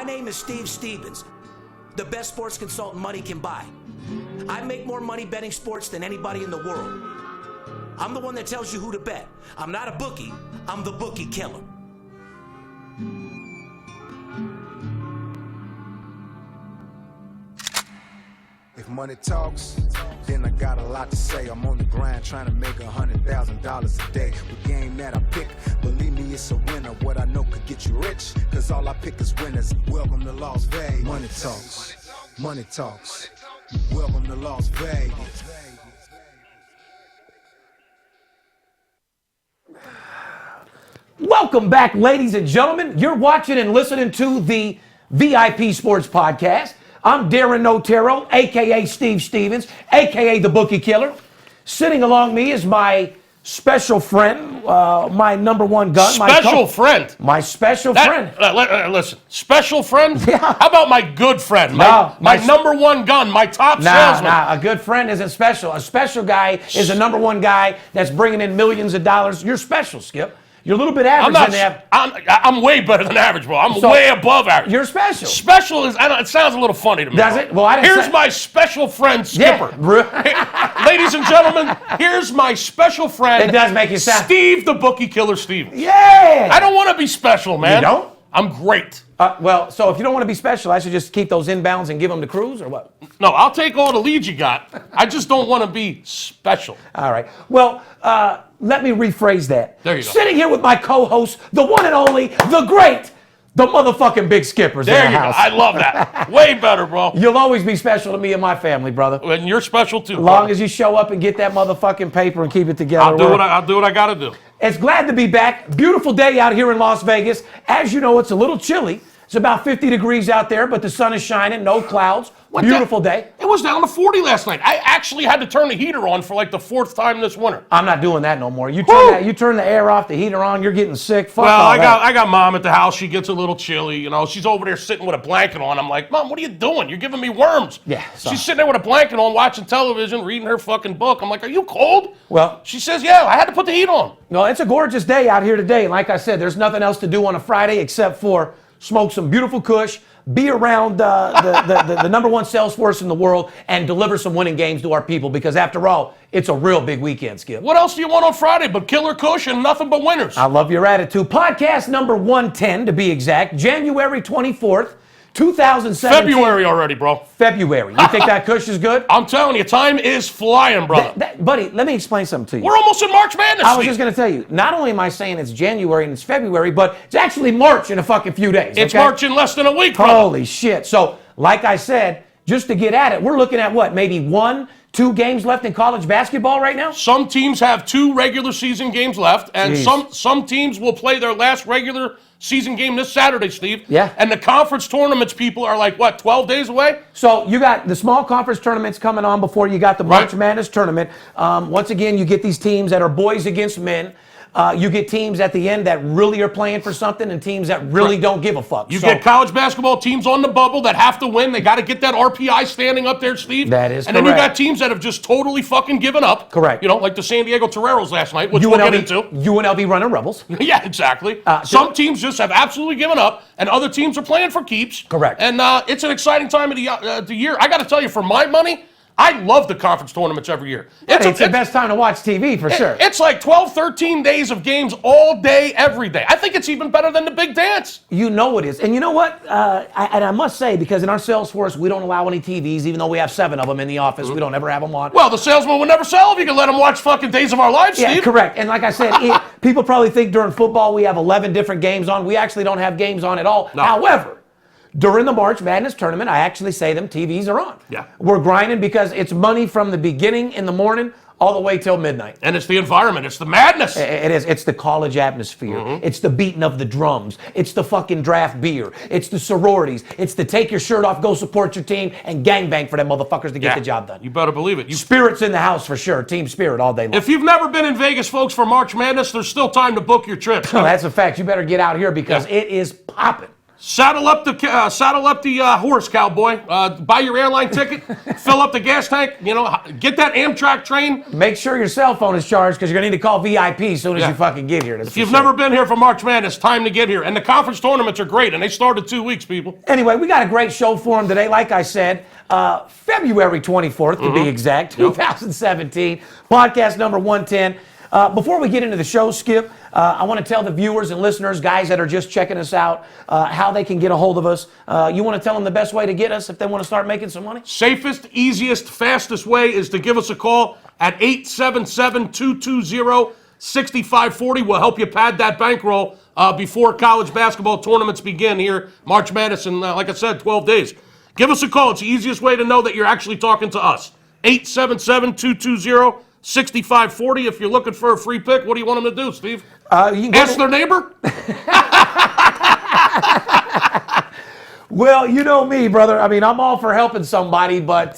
name is Steve Stevens, the best sports consultant money can buy. I make more money betting sports than anybody in the world. I'm the one that tells you who to bet. I'm not a bookie, I'm the Bookie Killer. If money talks, then I got a lot to say. I'm on the grind trying to make $100,000 a day. The game that I pick, believe me, it's a winner. What I know could get you rich, cause all I pick is winners. Welcome to Las Vegas. Money talks, money talks. Welcome to Las Vegas. Welcome back, ladies and gentlemen. You're watching and listening to the VIP Sports Podcast. I'm Darren Notero, a.k.a. Steve Stevens, a.k.a. the Bookie Killer. Sitting along me is my special friend, my number one gun. Special friend? My special friend. Listen, special friend? Yeah. How about my good friend? My number one gun, my top salesman? A good friend isn't special. A special guy is a number one guy that's bringing in millions of dollars. You're special, Skip. You're a little bit average. I'm way better than average, bro. I'm way above average. You're special. Special is, it sounds a little funny to me. Does it? Well, I didn't Here's my special friend, Skipper. Yeah. Ladies and gentlemen, here's my special friend. It does make you sound. Steve the Bookie Killer Stevens. Yeah. I don't want to be special, man. You don't? I'm great. Well, so if you don't want to be special, I should just keep those inbounds and give them to Cruz, or what? No, I'll take all the leads you got. I just don't want to be special. All right. Well, let me rephrase that. There you go. Sitting here with my co-host, the one and only, the great, the motherfucking Big Skippers there in the you house. go. I love that. Way better, bro. You'll always be special to me and my family, brother. And you're special too. As long as you show up and get that motherfucking paper and keep it together. I'll do what I got to do. It's glad to be back. Beautiful day out here in Las Vegas. As you know, it's a little chilly. It's about 50 degrees out there, but the sun is shining, no clouds. Beautiful day. It was down to 40 last night. I actually had to turn the heater on for like the fourth time this winter. I'm not doing that no more. You turn the air off, the heater on, you're getting sick. Fuck all that. I got Mom at the house. She gets a little chilly. You know, she's over there sitting with a blanket on. I'm like, Mom, what are you doing? You're giving me worms. Yeah. She's sitting there with a blanket on, watching television, reading her fucking book. I'm like, are you cold? Well, she says, yeah, I had to put the heat on. No, it's a gorgeous day out here today. And like I said, there's nothing else to do on a Friday except for smoke some beautiful kush, be around the number one sales force in the world, and deliver some winning games to our people, because after all, it's a real big weekend, Skip. What else do you want on Friday but killer kush and nothing but winners? I love your attitude. Podcast number 110, to be exact, January 24th, 2017. February already, bro. February. You think that kush is good? I'm telling you, time is flying, brother. Buddy, let me explain something to you. We're almost in March Madness. I was just going to tell you, not only am I saying it's January and it's February, but it's actually March in a fucking few days. It's March in less than a week, brother. Holy shit. So, like I said, just to get at it, we're looking at what, maybe 1-2 games left in college basketball right now? Some teams have 2 regular season games left, and some teams will play their last regular season game this Saturday, Steve. Yeah. And the conference tournaments people are like, what, 12 days away? So you got the small conference tournaments coming on before you got the March Madness tournament. Once again, you get these teams that are boys against men. You get teams at the end that really are playing for something, and teams that really don't give a fuck. You get college basketball teams on the bubble that have to win. They got to get that RPI standing up there, Steve. That is correct. And then you got teams that have just totally fucking given up. Correct. You know, like the San Diego Toreros last night, which we'll get into. UNLV running Rebels. Yeah, exactly. Some teams just have absolutely given up, and other teams are playing for keeps. Correct. And it's an exciting time of the year. I got to tell you, for my money, I love the conference tournaments every year. It's the best time to watch TV, for sure. It's like 12, 13 days of games all day, every day. I think it's even better than the big dance. You know it is. And you know what? I must say, because in our sales force, we don't allow any TVs, even though we have 7 of them in the office. We don't ever have them on. Well, the salesman would never sell if you could let them watch fucking Days of Our Lives, Steve. Yeah, correct. And like I said, people probably think during football we have 11 different games on. We actually don't have games on at all. No. However, during the March Madness tournament, I actually say them TVs are on. Yeah. We're grinding because it's money from the beginning in the morning all the way till midnight. And it's the environment. It's the madness. It is. It's the college atmosphere. It's the beating of the drums. It's the fucking draft beer. It's the sororities. It's the take your shirt off, go support your team, and gangbang for them motherfuckers to get the job done. You better believe it. Spirits in the house for sure. Team spirit all day long. If you've never been in Vegas, folks, for March Madness, there's still time to book your trip. That's a fact. You better get out here because it is popping. Saddle up the horse, cowboy. Buy your airline ticket, fill up the gas tank. Get that Amtrak train. Make sure your cell phone is charged because you're gonna need to call VIP as soon as you fucking get here. If you've never been here for March Madness, time to get here. And the conference tournaments are great, and they start in 2 weeks, people. Anyway, we got a great show for them today. Like I said, February 24th to be exact, 2017, podcast number 110. Before we get into the show, Skip, I want to tell the viewers and listeners, guys that are just checking us out, how they can get a hold of us. You want to tell them the best way to get us if they want to start making some money? Safest, easiest, fastest way is to give us a call at 877-220-6540. We'll help you pad that bankroll before college basketball tournaments begin here, March Madness, in, like I said, 12 days. Give us a call. It's the easiest way to know that you're actually talking to us. 877-220-6540. If you're looking for a free pick, what do you want them to do, Steve? Ask their neighbor? Well, you know me, brother. I mean, I'm all for helping somebody, but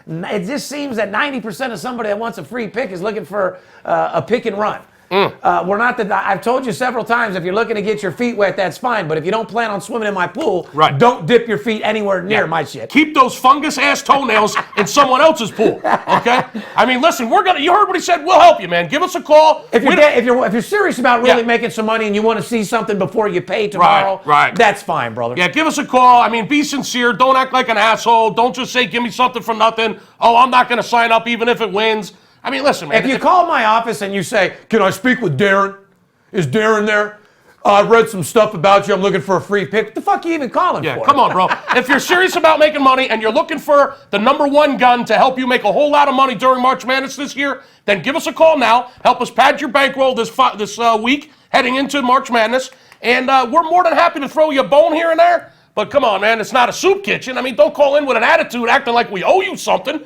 it just seems that 90% of somebody that wants a free pick is looking for a pick and run. We're not that. I've told you several times, if you're looking to get your feet wet, that's fine. But if you don't plan on swimming in my pool, don't dip your feet anywhere near my shit. Keep those fungus-ass toenails in someone else's pool, okay? I mean, listen, you heard what he said. We'll help you, man. Give us a call. If you're serious about really making some money and you want to see something before you pay tomorrow, that's fine, brother. Yeah, give us a call. I mean, be sincere. Don't act like an asshole. Don't just say, give me something for nothing. Oh, I'm not going to sign up even if it wins. I mean, listen, man. If you call my office and you say, can I speak with Darren? Is Darren there? I read some stuff about you. I'm looking for a free pick. What the fuck are you even calling for? Yeah, come on, bro. If you're serious about making money and you're looking for the number one gun to help you make a whole lot of money during March Madness this year, then give us a call now. Help us pad your bankroll this week heading into March Madness. And we're more than happy to throw you a bone here and there. But come on, man, it's not a soup kitchen. I mean, don't call in with an attitude acting like we owe you something.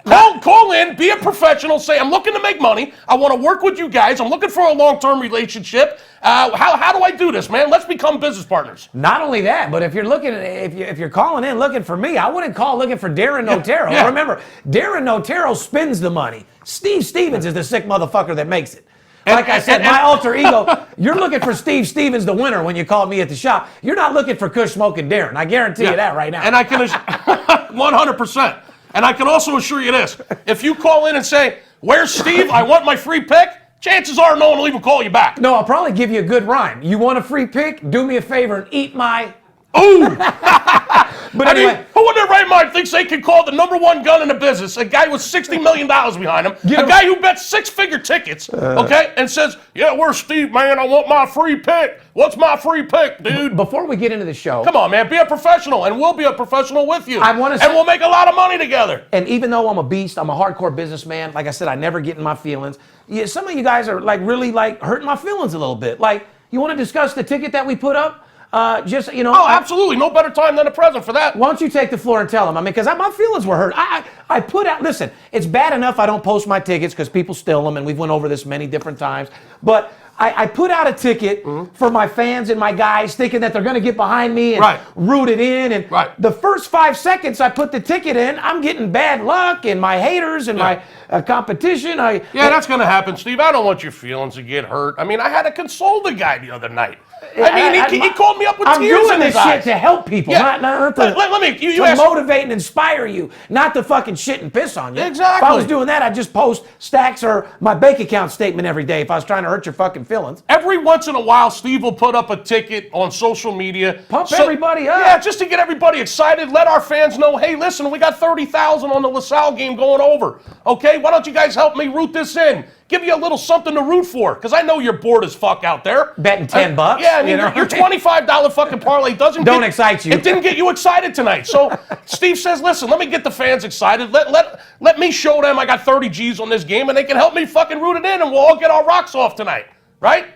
Call in, be a professional, say, I'm looking to make money. I want to work with you guys. I'm looking for a long-term relationship. How do I do this, man? Let's become business partners. Not only that, but if you're calling in looking for me, I wouldn't call looking for Darren Otero. Yeah. Remember, Darren Otero spends the money. Steve Stevens is the sick motherfucker that makes it. Like I said, my alter ego, you're looking for Steve Stevens, the winner, when you call me at the shop. You're not looking for Kush Smoking Darren. I guarantee you that right now. And I can 100%. And I can also assure you this. If you call in and say, where's Steve? I want my free pick. Chances are no one will even call you back. No, I'll probably give you a good rhyme. You want a free pick? Do me a favor and eat my... Ooh! But I anyway, mean, who in their right mind thinks they can call the number one gun in the business, a guy with $60 million behind him, a guy who bets six-figure tickets, okay, and says, yeah, where's Steve, man? I want my free pick. What's my free pick, dude? Before we get into the show... Come on, man, be a professional, and we'll be a professional with you. And we'll make a lot of money together. And even though I'm a beast, I'm a hardcore businessman. Like I said, I never get in my feelings. Yeah, some of you guys are really hurting my feelings a little bit. Like, you want to discuss the ticket that we put up? Oh, absolutely. No better time than the present for that. Why don't you take the floor and tell them? I mean, because my feelings were hurt. I put out, listen, it's bad enough I don't post my tickets because people steal them, and we've went over this many different times. But I put out a ticket for my fans and my guys thinking that they're going to get behind me and root it in. And the first 5 seconds I put the ticket in, I'm getting bad luck and my haters and my competition. That's going to happen, Steve. I don't want your feelings to get hurt. I mean, I had to console the guy the other night. He called me up with tears in his eyes. I'm doing this shit to help people, not to motivate and inspire you, not to fucking shit and piss on you. Exactly. If I was doing that, I'd just post stacks or my bank account statement every day if I was trying to hurt your fucking feelings. Every once in a while, Steve will put up a ticket on social media. Pump everybody up. Yeah, just to get everybody excited. Let our fans know, hey, listen, we got 30,000 on the LaSalle game going over. Okay, why don't you guys help me root this in? Give you a little something to root for, because I know you're bored as fuck out there. Betting $10. Yeah, I mean, your $25 fucking parlay don't excite you. It didn't get you excited tonight. So Steve says, listen, let me get the fans excited. Let me show them I got 30 G's on this game, and they can help me fucking root it in, and we'll all get our rocks off tonight, right?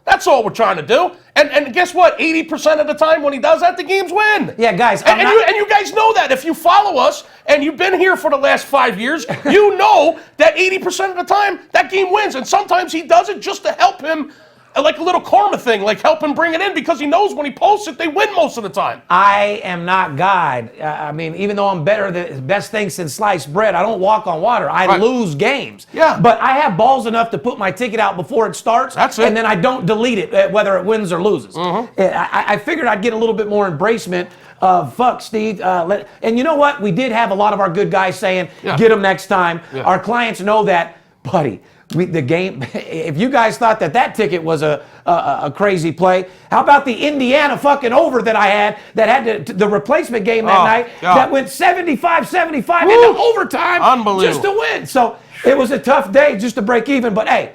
That's all we're trying to do. And guess what? 80% of the time when he does that, the games win. Yeah, guys. And you guys know that. If you follow us and you've been here for the last 5 years, you know that 80% of the time that game wins. And sometimes he does it just to help him like a little karma thing, like help him bring it in because he knows when he posts it, they win most of the time. I am not God. I mean, even though I'm better, the best thing since sliced bread, I don't walk on water. I lose games. Yeah. But I have balls enough to put my ticket out before it starts. That's it. And then I don't delete it, whether it wins or loses. I figured I'd get a little bit more embracement of fuck, Steve. And you know what? We did have a lot of our good guys saying, get them next time. Yeah. Our clients know that, buddy. The game, if you guys thought that ticket was a crazy play, how about the Indiana fucking over that I had that had the replacement game that night that went 75-75 into overtime just to win. So it was a tough day just to break even, but hey,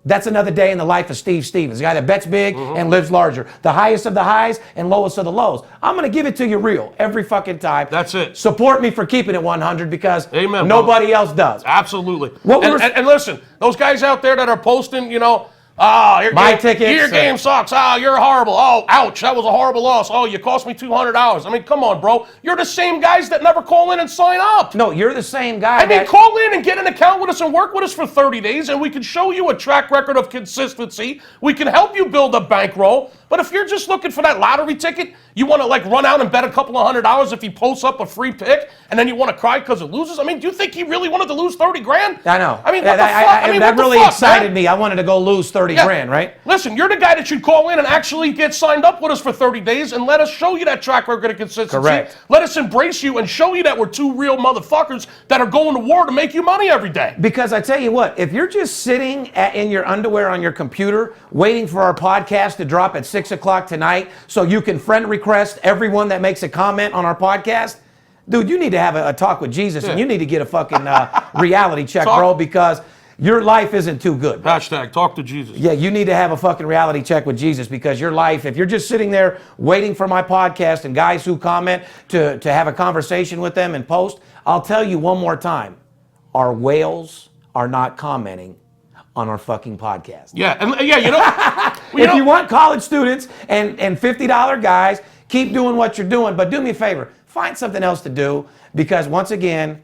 that's another day in the life of Steve Stevens, the guy that bets big and lives larger. The highest of the highs and lowest of the lows. I'm going to give it to you real every fucking time. That's it. Support me for keeping it 100 because nobody else does. Absolutely. And listen, those guys out there that are posting, you know, your game sucks. You're horrible. Oh, ouch, that was a horrible loss. Oh, you cost me $200. I mean, come on, bro. You're the same guys that never call in and sign up. No, you're the same guy. I mean, call in and get an account with us and work with us for 30 days, and we can show you a track record of consistency. We can help you build a bankroll. But if you're just looking for that lottery ticket, you want to like run out and bet a couple of $100 if he posts up a free pick, and then you want to cry because it loses. I mean, do you think he really wanted to lose 30 grand? I know. I mean, what the fuck? That really excited me. I wanted to go lose 30 grand, right? Listen, you're the guy that should call in and actually get signed up with us for 30 days and let us show you that track record of consistency. Correct. Let us embrace you and show you that we're two real motherfuckers that are going to war to make you money every day. Because I tell you what, if you're just sitting in your underwear on your computer waiting for our podcast to drop at 6 o'clock tonight so you can friend request everyone that makes a comment on our podcast, dude, you need to have a talk with Jesus and you need to get a fucking reality check, bro, because your life isn't too good. Bro. Hashtag talk to Jesus. Yeah, you need to have a fucking reality check with Jesus because your life, if you're just sitting there waiting for my podcast and guys who comment to have a conversation with them and post, I'll tell you one more time, our whales are not commenting on our fucking podcast. Yeah, and you know. If you want college students and $50 guys, keep doing what you're doing, but do me a favor, find something else to do because once again,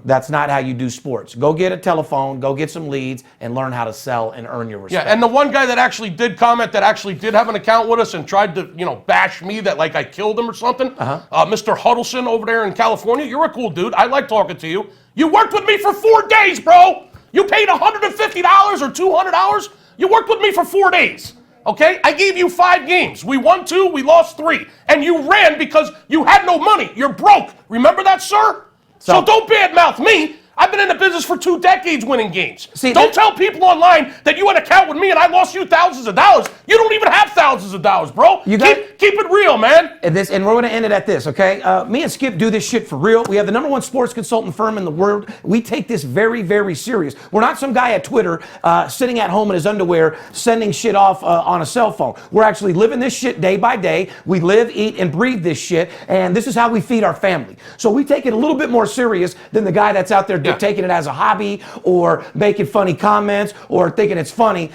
that's not how you do sports. Go get a telephone, go get some leads, and learn how to sell and earn your respect. Yeah, and the one guy that actually did comment, that actually did have an account with us and tried to, bash me that like I killed him or something, Mr. Huddleston over there in California, you're a cool dude. I like talking to you. You worked with me for 4 days, bro. You paid $150 or $200. You worked with me for 4 days. Okay? I gave you 5 games. We won 2, we lost 3. And you ran because you had no money. You're broke. Remember that, sir? So don't badmouth me. I've been in the business for 2 decades winning games. Don't tell people online that you had an account with me and I lost you thousands of dollars. You don't even have thousands of dollars, bro. Keep it real, man. And we're going to end it at this, okay? Me and Skip do this shit for real. We have the #1 sports consultant firm in the world. We take this very, very serious. We're not some guy at Twitter sitting at home in his underwear sending shit off on a cell phone. We're actually living this shit day by day. We live, eat, and breathe this shit, and this is how we feed our family. So we take it a little bit more serious than the guy that's out there taking it as a hobby or making funny comments or thinking it's funny.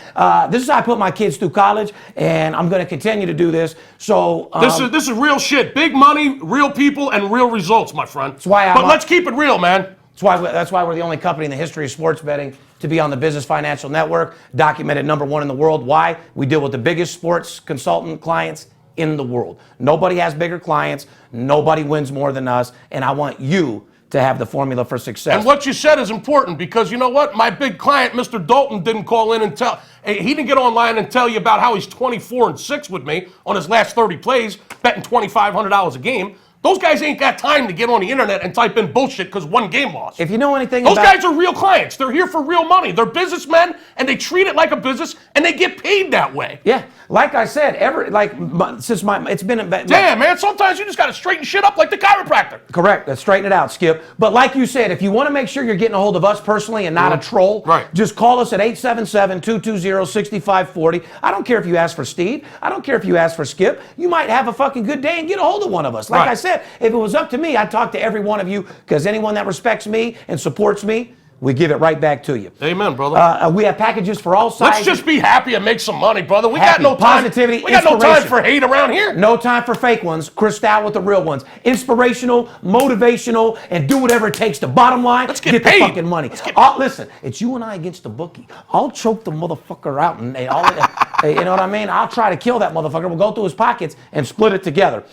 This is how I put my kids through college, and I'm going to continue to do this. So this is real shit. Big money, real people, and real results, my friend. That's why let's keep it real, man. That's why we're the only company in the history of sports betting to be on the Business Financial Network, documented #1 in the world. Why? We deal with the biggest sports consultant clients in the world. Nobody has bigger clients. Nobody wins more than us, and I want you to have the formula for success. And what you said is important because you know what? My big client, Mr. Dalton, didn't call in and he didn't get online and tell you about how he's 24-6 with me on his last 30 plays, betting $2,500 a game. Those guys ain't got time to get on the internet and type in bullshit because 1 game lost. If you know anything Those guys are real clients. They're here for real money. They're businessmen, and they treat it like a business, and they get paid that way. Yeah. Like I said, it's been a... Damn, man, sometimes you just got to straighten shit up like the chiropractor. Correct. Let's straighten it out, Skip. But like you said, if you want to make sure you're getting a hold of us personally and not a troll, just call us at 877-220-6540. I don't care if you ask for Steve. I don't care if you ask for Skip. You might have a fucking good day and get a hold of one of us. Like I said, if it was up to me, I'd talk to every one of you because anyone that respects me and supports me, we give it right back to you. Amen, brother. We have packages for all sizes. Let's just be happy and make some money, brother. We got no time. Positivity, we got no time for hate around here. No time for fake ones. Crystal with the real ones. Inspirational, motivational, and do whatever it takes. The bottom line, let's get paid. The fucking money. Listen, it's you and I against the bookie. I'll choke the motherfucker out and all of that. You know what I mean? I'll try to kill that motherfucker. We'll go through his pockets and split it together.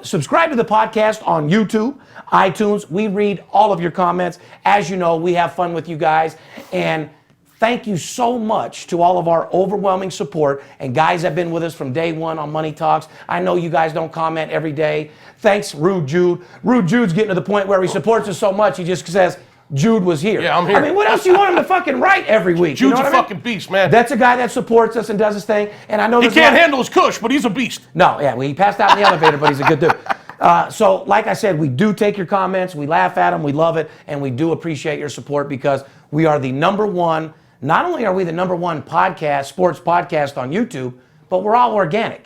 Subscribe to the podcast on YouTube, iTunes. We read all of your comments. As you know, we have fun with you guys. And thank you so much to all of our overwhelming support and guys that have been with us from day one on Money Talks. I know you guys don't comment every day. Thanks, Rude Jude. Rude Jude's getting to the point where he supports us so much, he just says, Jude was here. Yeah, I'm here. I mean, what else do you want him to fucking write every week? Jude's you know a fucking beast, man. That's a guy that supports us and does his thing. And I know he can't handle his kush, but he's a beast. No, yeah, well, he passed out in the elevator, but he's a good dude. So, like I said, we do take your comments, we laugh at them, we love it, and we do appreciate your support because we are the number one. Not only are we the number one podcast, sports podcast on YouTube, but we're all organic.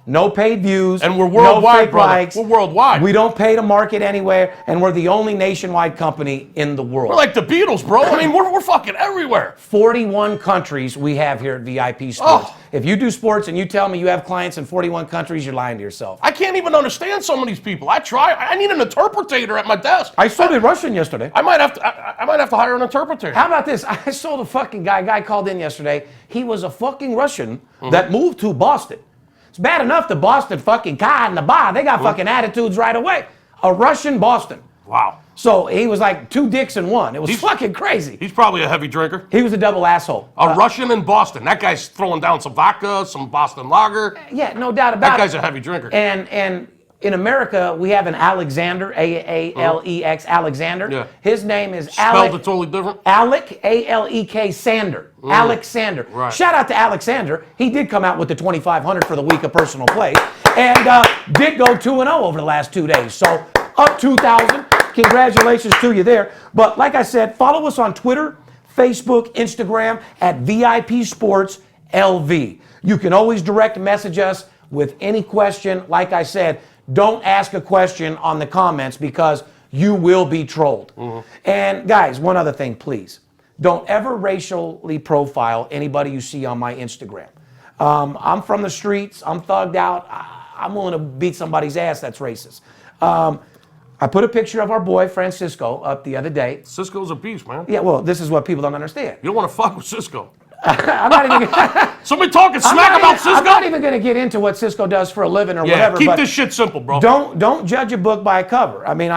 No paid views. And we're worldwide, no fake brother. likes. We're worldwide. We don't pay to market anywhere, and we're the only nationwide company in the world. We're like the Beatles, bro. I mean, we're fucking everywhere. 41 countries we have here at VIP Sports. Oh. If you do sports and you tell me you have clients in 41 countries, you're lying to yourself. I can't even understand some of these people. I try. I need an interpreter at my desk. I studied Russian yesterday. I might have to hire an interpreter. How about this? I saw the fucking guy called in yesterday. He was a fucking Russian that moved to Boston. It's bad enough the Boston fucking car and the bar. They got fucking attitudes right away. A Russian Boston. Wow. So he was like two dicks in one. It was fucking crazy. He's probably a heavy drinker. He was a double asshole. A Russian in Boston. That guy's throwing down some vodka, some Boston lager. Yeah, no doubt about it. That guy's a heavy drinker. And in America, we have an Alexander, A-A-L-E-X, Alexander. Yeah. His name is Spelled it totally different? Alec, A-L-E-K, Sander. Alexander. Right. Shout out to Alexander. He did come out with the 2,500 for the week of personal play and did go 2-0 over the last 2 days. So up 2,000. Congratulations to you there. But like I said, follow us on Twitter, Facebook, Instagram at VIP Sports LV. You can always direct message us with any question. Like I said, don't ask a question on the comments because you will be trolled. And guys, one other thing, please. Don't ever racially profile anybody you see on my Instagram. I'm from the streets. I'm thugged out. I'm willing to beat somebody's ass that's racist. I put a picture of our boy Francisco up the other day. Cisco's a beast, man. Yeah, well, this is what people don't understand. You don't want to fuck with Cisco. I'm not even Somebody talking smack about Cisco? I'm not even going to get into what Cisco does for a living or whatever. Keep but this shit simple, bro. Don't judge a book by a cover. I mean,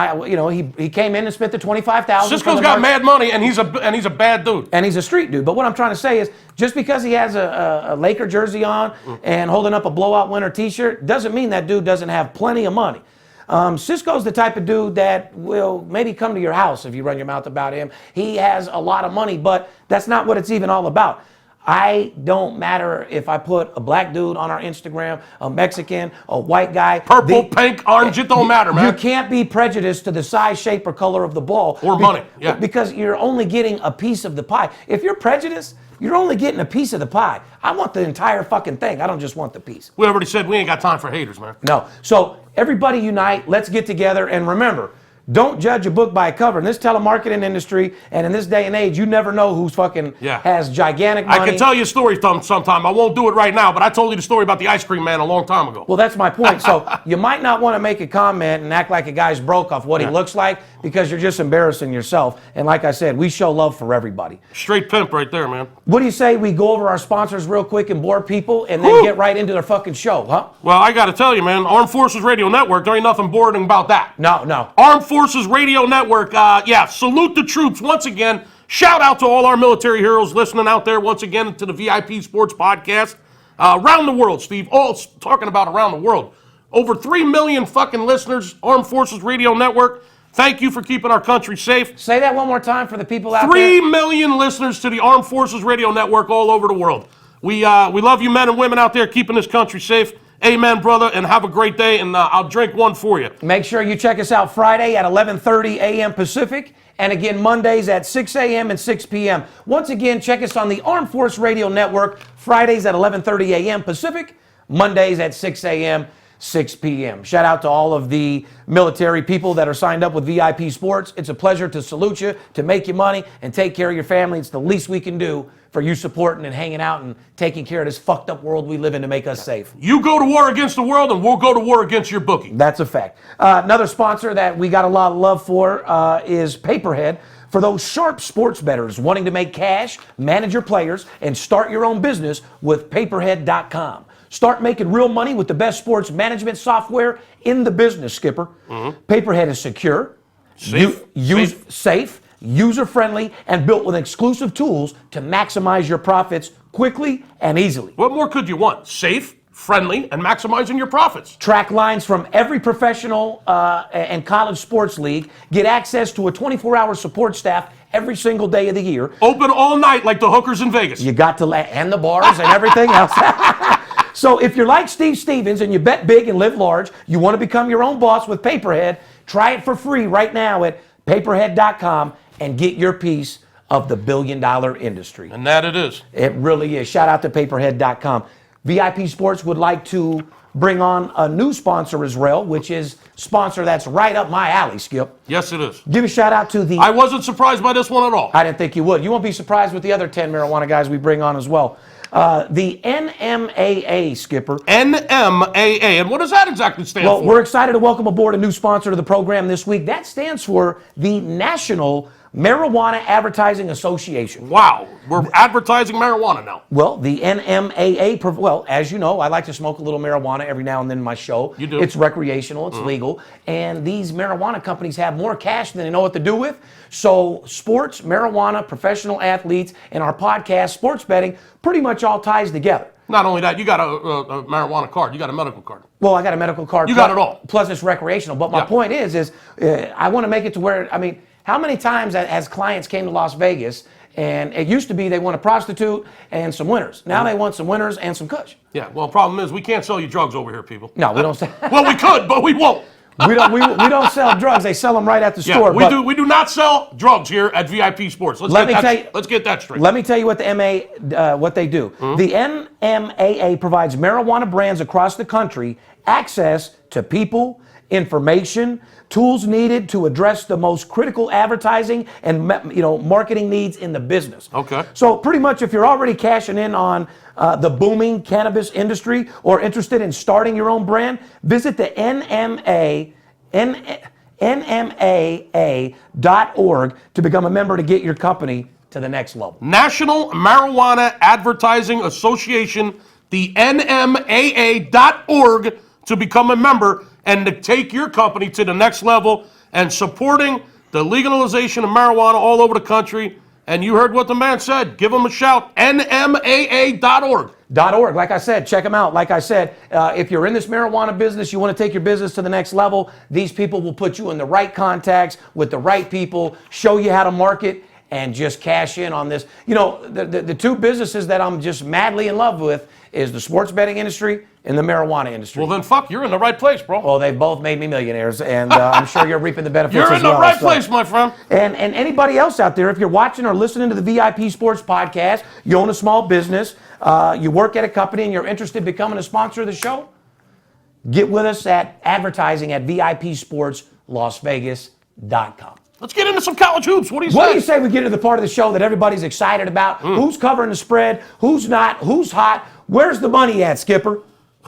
he came in and spent the $25,000. Cisco's got mad money, and he's a bad dude. And he's a street dude. But what I'm trying to say is, just because he has a Laker jersey on and holding up a blowout winner T-shirt, doesn't mean that dude doesn't have plenty of money. Cisco's the type of dude that will maybe come to your house if you run your mouth about him. He has a lot of money, but that's not what it's even all about. I don't matter if I put a black dude on our Instagram, a Mexican, a white guy. Purple, pink, orange, it don't matter, man. You can't be prejudiced to the size, shape, or color of the ball. Or money, yeah. Because you're only getting a piece of the pie. If you're prejudiced, you're only getting a piece of the pie. I want the entire fucking thing. I don't just want the piece. We already said we ain't got time for haters, man. No. So everybody unite. Let's get together. And remember, don't judge a book by a cover. In this telemarketing industry and in this day and age, you never know who's fucking has gigantic money. I can tell you a story sometime. I won't do it right now, but I told you the story about the ice cream man a long time ago. Well, that's my point. So you might not want to make a comment and act like a guy's broke off what he looks like because you're just embarrassing yourself. And like I said, we show love for everybody. Straight pimp right there, man. What do you say we go over our sponsors real quick and bore people and then get right into their fucking show, huh? Well, I got to tell you, man, Armed Forces Radio Network, there ain't nothing boring about that. No. Armed Forces Radio Network, salute the troops once again. Shout out to all our military heroes listening out there once again to the VIP Sports Podcast. Around the world, Steve, all talking about around the world. Over 3 million fucking listeners, Armed Forces Radio Network. Thank you for keeping our country safe. Say that one more time for the people out 3 there. 3 million listeners to the Armed Forces Radio Network all over the world. We love you men and women out there keeping this country safe. Amen, brother, and have a great day, and I'll drink one for you. Make sure you check us out Friday at 11:30 a.m. Pacific, and again Mondays at 6 a.m. and 6 p.m. Once again, check us on the Armed Force Radio Network, Fridays at 11:30 a.m. Pacific, Mondays at 6 a.m., 6 p.m. Shout out to all of the military people that are signed up with VIP Sports. It's a pleasure to salute you, to make you money, and take care of your family. It's the least we can do for you supporting and hanging out and taking care of this fucked up world we live in to make us safe. You go to war against the world, and we'll go to war against your bookie. That's a fact. Another sponsor that we got a lot of love for is Paperhead. For those sharp sports bettors wanting to make cash, manage your players, and start your own business with paperhead.com. Start making real money with the best sports management software in the business, Skipper. Paperhead is secure, safe, user-friendly, and built with exclusive tools to maximize your profits quickly and easily. What more could you want? Safe, friendly, and maximizing your profits. Track lines from every professional and college sports league. Get access to a 24-hour support staff every single day of the year. Open all night like the hookers in Vegas. You got to and the bars and everything else. So if you're like Steve Stevens and you bet big and live large, you want to become your own boss with Paperhead, try it for free right now at paperhead.com and get your piece of the billion-dollar industry. And that it is. It really is. Shout out to paperhead.com. VIP Sports would like to bring on a new sponsor as well, which is sponsor that's right up my alley, Skip. Yes, it is. Give a shout out to the... I wasn't surprised by this one at all. I didn't think you would. You won't be surprised with the other 10 marijuana guys we bring on as well. The NMAA, Skipper. NMAA. And what does that exactly stand for? Well, we're excited to welcome aboard a new sponsor to the program this week. That stands for the National Marijuana Advertising Association. Wow. We're advertising marijuana now. Well, the NMAA, well, as you know, I like to smoke a little marijuana every now and then in my show. You do. It's recreational, it's legal, and these marijuana companies have more cash than they know what to do with. So sports, marijuana, professional athletes, and our podcast, sports betting, pretty much all ties together. Not only that, you got a marijuana card. You got a medical card. Well, I got a medical card. You got it all. Plus it's recreational. But my point is I want to make it to where, I mean, how many times as clients came to Las Vegas, and it used to be they want a prostitute and some winners. Now they want some winners and some kush. Yeah, well, the problem is we can't sell you drugs over here, people. No, we don't sell. Well, we could, but we won't. we don't sell drugs. They sell them right at the store. We do not sell drugs here at VIP Sports. Let's get that straight. Let me tell you what the what they do. The NMAA provides marijuana brands across the country access to people, information, tools needed to address the most critical advertising and marketing needs in the business. Okay. So pretty much if you're already cashing in on the booming cannabis industry or interested in starting your own brand, visit the NMAA.org to become a member to get your company to the next level. National Marijuana Advertising Association, the NMAA.org, to become a member and to take your company to the next level, and supporting the legalization of marijuana all over the country. And you heard what the man said. Give him a shout. NMAA.org. .org. Like I said, check them out. Like I said, if you're in this marijuana business, you want to take your business to the next level, these people will put you in the right contacts with the right people, show you how to market, and just cash in on this. You know, the two businesses that I'm just madly in love with is the sports betting industry and the marijuana industry. Well, then fuck, you're in the right place, bro. Well, they both made me millionaires, and I'm sure you're reaping the benefits You're as in the well, right place, my friend. And anybody else out there, if you're watching or listening to the VIP Sports Podcast, you own a small business, you work at a company, and you're interested in becoming a sponsor of the show, get with us at advertising at VIPSportsLasVegas.com. Let's get into some college hoops. What do you say? What do you say we get to the part of the show that everybody's excited about? Who's covering the spread? Who's not? Who's hot? Where's the money at, Skipper?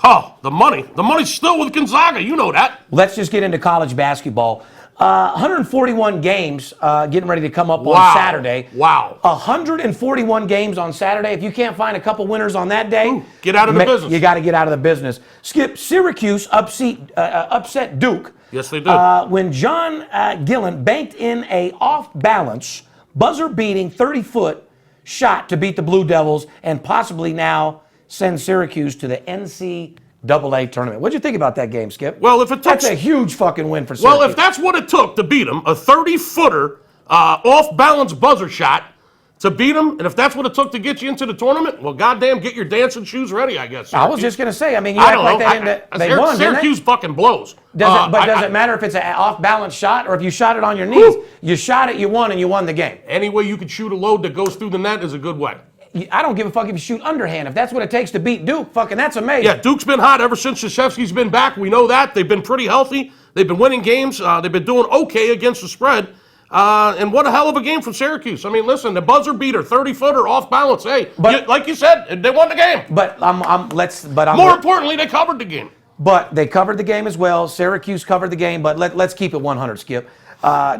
Oh, the money. The money's still with Gonzaga. You know that. Let's just get into college basketball. 141 games getting ready to come up on Saturday. Wow. 141 games on Saturday. If you can't find a couple winners on that day, get out of the business. You got to get out of the business. Skip, Syracuse upset Duke. Yes, they did. When John Gillen banked in a off-balance, buzzer-beating 30-foot shot to beat the Blue Devils and possibly now send Syracuse to the NCAA tournament. What'd you think about that game, Skip? Well, if it took... That's a huge fucking win for Syracuse. Well, if that's what it took to beat them, a 30-footer off-balance buzzer shot to beat them, and if that's what it took to get you into the tournament, well, goddamn, get your dancing shoes ready, I guess. I was just going to say, I mean, you act like they won, Syracuse fucking blows. Does it matter if it's an off-balance shot or if you shot it on your knees? You shot it, you won, and you won the game. Any way you could shoot a load that goes through the net is a good way. I don't give a fuck if you shoot underhand. If that's what it takes to beat Duke, fucking that's amazing. Yeah, Duke's been hot ever since Krzyzewski's been back. We know that. They've been pretty healthy. They've been winning games. They've been doing okay against the spread. And what a hell of a game from Syracuse. I mean, listen, the buzzer beater, 30-footer, off balance. Hey, like you said, they won the game. But more importantly, they covered the game. But they covered the game as well. Syracuse covered the game. But let's keep it 100, Skip.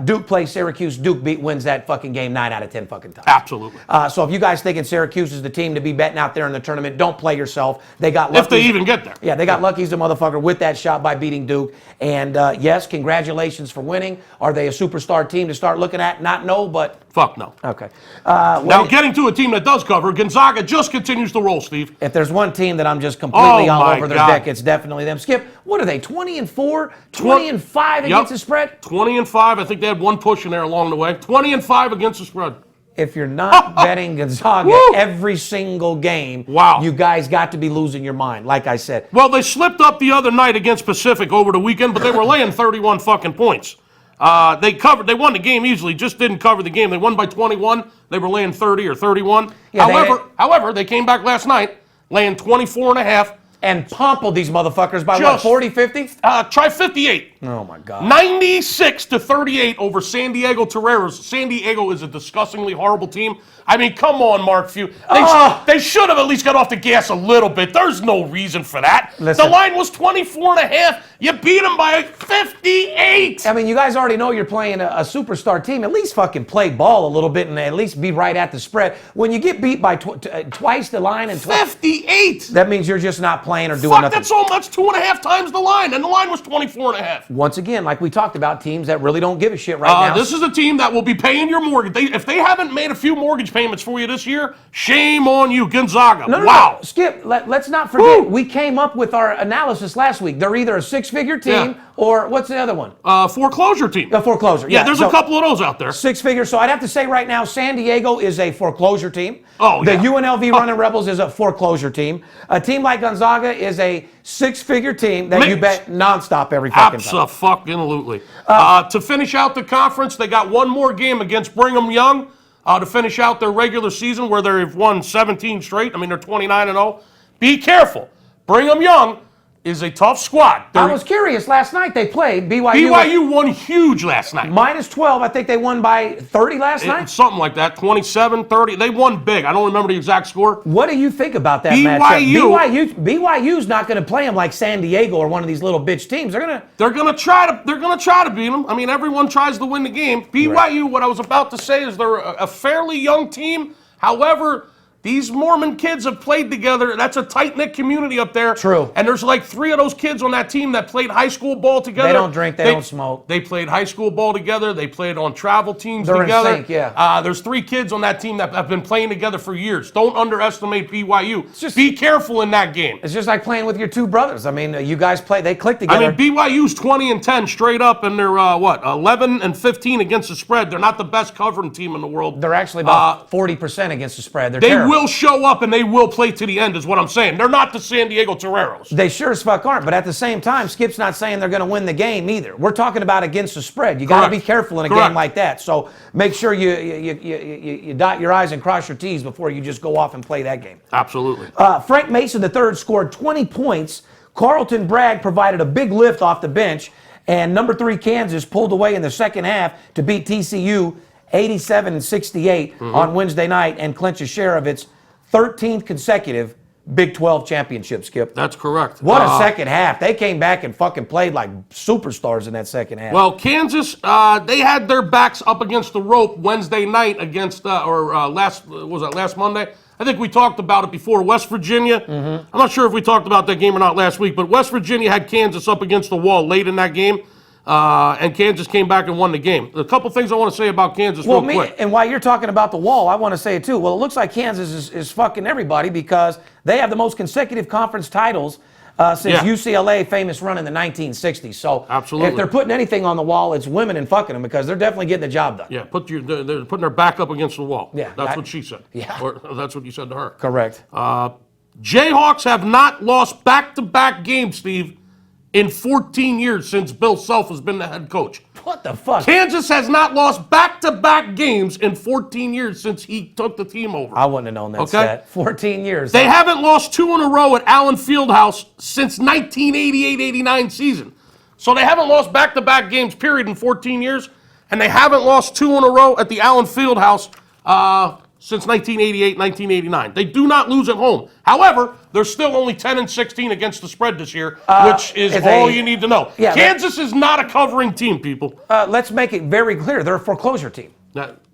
Duke plays Syracuse. Duke wins that fucking game 9 out of 10 fucking times. Absolutely. So if you guys thinking Syracuse is the team to be betting out there in the tournament, don't play yourself. They got lucky. If they even get there. Yeah, they got lucky as a motherfucker with that shot by beating Duke. And yes, congratulations for winning. Are they a superstar team to start looking at? Not no, but... Fuck no. Okay. Now, getting to a team that does cover, Gonzaga just continues to roll, Steve. If there's one team that I'm just completely all over their God. deck, it's definitely them. Skip, what are they, 20-4, 20-5 against the spread? 20-5. I think they had one push in there along the way. 20-5 against the spread. If you're not betting Gonzaga every single game, you guys got to be losing your mind, like I said. Well, they slipped up the other night against Pacific over the weekend, but they were laying 31 fucking points. They won the game easily, just didn't cover the game. They won by 21. They were laying 30 or 31. Yeah, However, they came back last night laying 24.5. And pummeled these motherfuckers by what, 40, 50? Try 58. Oh, my God. 96-38 over San Diego Toreros. San Diego is a disgustingly horrible team. I mean, come on, Mark Few. They should have at least got off the gas a little bit. There's no reason for that. Listen, the line was 24.5. You beat them by 58. I mean, you guys already know you're playing a superstar team. At least fucking play ball a little bit and at least be right at the spread. When you get beat by twice the line and 58. That means you're just not playing or doing Fuck, nothing. that's almost 2.5 times the line, and the line was 24.5. Once again, like we talked about, teams that really don't give a shit right now. This is a team that will be paying your mortgage. If they haven't made a few mortgage payments for you this year, shame on you, Gonzaga. No. Skip, let's not forget, we came up with our analysis last week. They're either a six-figure team or what's the other one? Foreclosure team. A foreclosure, yeah. There's a couple of those out there. Six-figure. So I'd have to say right now, San Diego is a foreclosure team. Oh, the UNLV Running Rebels is a foreclosure team. A team like Gonzaga is a six-figure team that you bet nonstop every fucking time. Abso-fucking-lutely. To finish out the conference, they got one more game against Brigham Young to finish out their regular season where they've won 17 straight. I mean, they're 29-0. Be careful. Brigham Young is a tough squad. I was curious. Last night they played BYU. BYU won huge last night. -12. I think they won by 30 last night. Something like that. 27, 30. They won big. I don't remember the exact score. What do you think about that matchup? BYU's not going to play them like San Diego or one of these little bitch teams. They're gonna try to beat them. I mean, everyone tries to win the game. BYU. What I was about to say is they're a fairly young team. However, these Mormon kids have played together. That's a tight-knit community up there. True. And there's like 3 of those kids on that team that played high school ball together. They don't drink, they don't smoke. They played high school ball together. They played on travel teams They're together. in sync, yeah. There's 3 kids on that team that have been playing together for years. Don't underestimate BYU. Be careful in that game. It's just like playing with your two brothers. I mean, you guys they click together. I mean, BYU's 20-10 straight up, and they're 11-15 against the spread. They're not the best covering team in the world. They're actually about 40% against the spread. They will show up and they will play to the end, is what I'm saying. They're not the San Diego Toreros. They sure as fuck aren't, but at the same time, Skip's not saying they're going to win the game either. We're talking about against the spread. You got to be careful in a game like that. So make sure you dot your I's and cross your T's before you just go off and play that game. Absolutely. Frank Mason III scored 20 points. Carlton Bragg provided a big lift off the bench, and number 3 Kansas pulled away in the second half to beat TCU 87-68 on Wednesday night and clinch a share of its 13th consecutive Big 12 championship, Skip. That's correct. What a second half. They came back and fucking played like superstars in that second half. Well, Kansas, they had their backs up against the rope Wednesday night against, last Monday? I think we talked about it before. West Virginia. I'm not sure if we talked about that game or not last week, but West Virginia had Kansas up against the wall late in that game. And Kansas came back and won the game. A couple things I want to say about Kansas real quick. And while you're talking about the wall, I want to say it too. Well, it looks like Kansas is fucking everybody because they have the most consecutive conference titles since UCLA famous run in the 1960s. So if they're putting anything on the wall, it's women and fucking them because they're definitely getting the job done. Yeah, they're putting their back up against the wall. Yeah, that's what she said. Yeah. Or that's what you said to her. Correct. Jayhawks have not lost back-to-back games, Steve, in 14 years since Bill Self has been the head coach. What the fuck? Kansas has not lost back-to-back games in 14 years since he took the team over. I wouldn't have known that stat. 14 years. They haven't lost 2 in a row at Allen Fieldhouse since 1988-89 season. So they haven't lost back-to-back games, period, in 14 years. And they haven't lost 2 in a row at the Allen Fieldhouse since 1988-1989. They do not lose at home. However, they're still only 10-16 against the spread this year, which is is all a- you need to know. Yeah, Kansas is not a covering team, people. Let's make it very clear. They're a foreclosure team.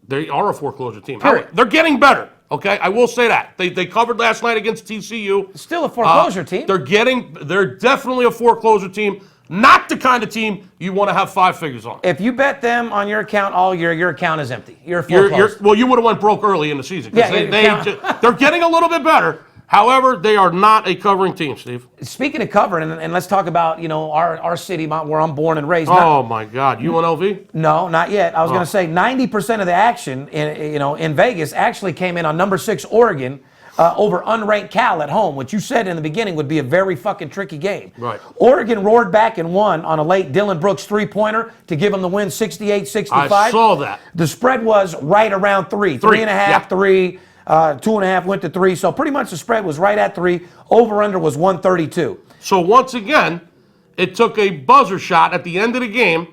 They are a foreclosure team. Period. They're getting better. Okay, I will say that. They covered last night against TCU. Still a foreclosure team. They're definitely a foreclosure team. Not the kind of team you want to have 5 figures on. If you bet them on your account all year, your account is empty. You're foreclosed. Well, you would have went broke early in the season. 'Cause Yeah, they're getting a little bit better. However, they are not a covering team, Steve. Speaking of covering, and let's talk about our city, where I'm born and raised. Oh my God, UNLV? No, not yet. I was going to say 90% of the action in Vegas actually came in on number 6 Oregon over unranked Cal at home, which you said in the beginning would be a very fucking tricky game. Right. Oregon roared back and won on a late Dylan Brooks three-pointer to give them the win 68-65. I saw that. The spread was right around 3. 3.5, yeah. 3. 2.5 went to 3. So pretty much the spread was right at 3. Over-under was 132. So once again, it took a buzzer shot at the end of the game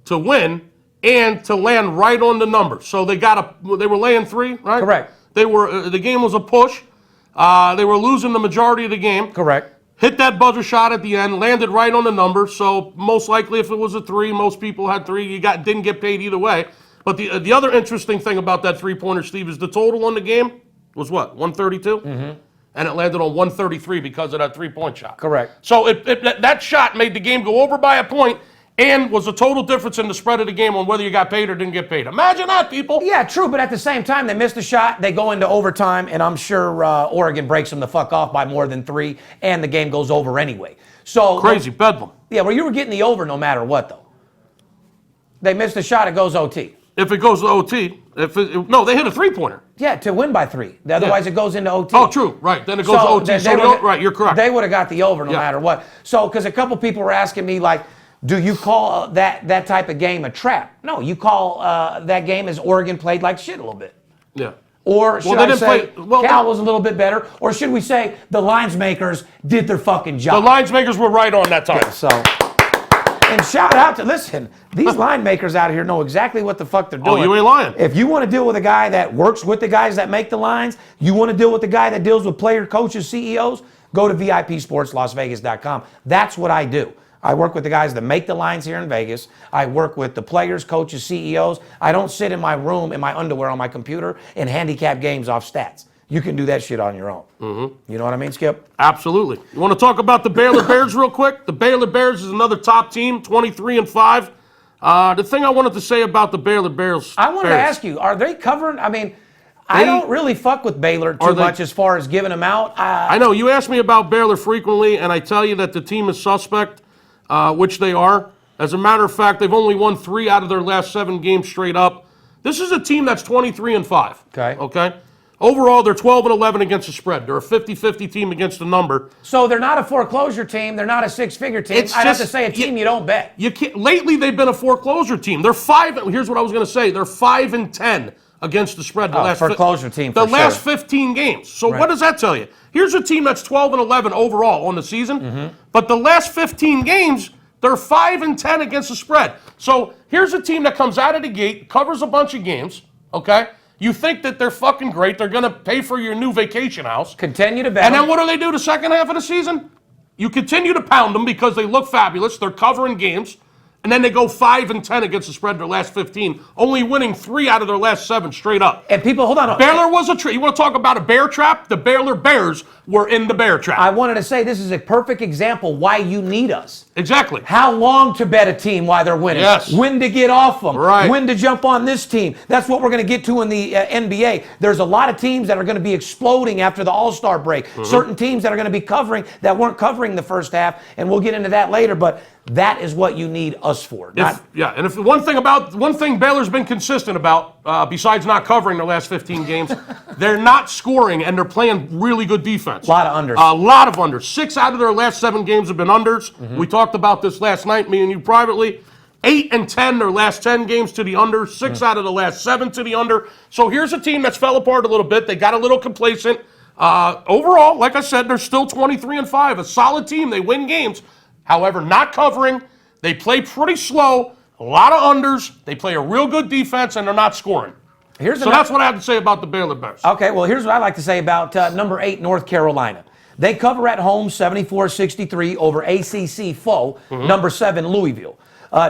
to win and to land right on the number. So they were laying 3, right? Correct. The game was a push. They were losing the majority of the game. Correct. Hit that buzzer shot at the end, landed right on the number. So most likely, if it was a 3, most people had 3. Didn't get paid either way. But the other interesting thing about that three-pointer, Steve, is the total on the game was what, 132? Mm-hmm. And it landed on 133 because of that three-point shot. Correct. So that shot made the game go over by a point and was a total difference in the spread of the game on whether you got paid or didn't get paid. Imagine that, people. Yeah, true, but at the same time, they missed a shot, they go into overtime, and I'm sure Oregon breaks them the fuck off by more than 3, and the game goes over anyway. So Crazy, bedlam. Yeah, well, you were getting the over no matter what, though. They missed a shot, it goes OT. If it goes to OT, no, they hit a three-pointer. Yeah, to win by 3. Otherwise, it goes into OT. Oh, true, right. Then it goes to OT. Right, you're correct. They would have got the over no matter what. So, because a couple people were asking me, like, do you call that type of game a trap? No, you call that game as Oregon played like shit a little bit. Yeah. Or should I say Cal was a little bit better? Or should we say the lines makers did their fucking job? The lines makers were right on that time. Yeah, so, and shout out to, listen, these line makers out here know exactly what the fuck they're doing. Oh, you ain't lying. If you want to deal with a guy that works with the guys that make the lines, you want to deal with the guy that deals with player, coaches, CEOs, go to VIPSportsLasVegas.com. That's what I do. I work with the guys that make the lines here in Vegas. I work with the players, coaches, CEOs. I don't sit in my room in my underwear on my computer and handicap games off stats. You can do that shit on your own. Mm-hmm. You know what I mean, Skip? Absolutely. You want to talk about the Baylor Bears real quick? The Baylor Bears is another top team, 23-5. The thing I wanted to say about the Baylor Bears. I wanted to ask you, are they covering? I mean, I don't really fuck with Baylor too much as far as giving them out. I know. You ask me about Baylor frequently, and I tell you that the team is suspect, which they are. As a matter of fact, they've only won 3 out of their last 7 games straight up. This is a team that's 23-5. Okay? Overall, they're 12-11 against the spread. They're a 50-50 team against the number. So they're not a foreclosure team. They're not a 6-figure team. I'd have to say a team you don't bet. You can't. Lately, they've been a foreclosure team. They're 5. Here's what I was going to say. They're 5-10 against the spread. The last foreclosure team. The last 15 games. So what does that tell you? Here's a team that's 12-11 overall on the season, but the last 15 games, they're 5-10 against the spread. So here's a team that comes out of the gate, covers a bunch of games. Okay. You think that they're fucking great. They're going to pay for your new vacation house. Continue to bet. And then what do they do the second half of the season? You continue to pound them because they look fabulous. They're covering games. And then they go 5-10 against the spread their last 15, only winning 3 out of their last 7 straight up. And people, hold on. Baylor was a trap. You want to talk about a bear trap? The Baylor Bears were in the bear trap. I wanted to say this is a perfect example why you need us. Exactly. How long to bet a team while they're winning. Yes. When to get off them. Right. When to jump on this team. That's what we're going to get to in the NBA. There's a lot of teams that are going to be exploding after the All-Star break. Certain teams that are going to be covering that weren't covering the first half, and we'll get into that later, but that is what you need us for. And if one thing Baylor's been consistent about, besides not covering their last 15 games, they're not scoring and they're playing really good defense. A lot of unders. A lot of unders. 6 out of their last 7 games have been unders. We talked about this last night, me and you privately. 8-10 their last 10 games to the under. 6 out of the last 7 to the under. So here's a team that's fell apart a little bit. They got a little complacent. Overall, like I said, they're still 23-5. A solid team. They win games. However, not covering. They play pretty slow. A lot of unders. They play a real good defense, and they're not scoring. So that's what I have to say about the Baylor Bears. Okay, well, here's what I like to say about number 8, North Carolina. They cover at home 74-63 over ACC foe, number 7 Louisville.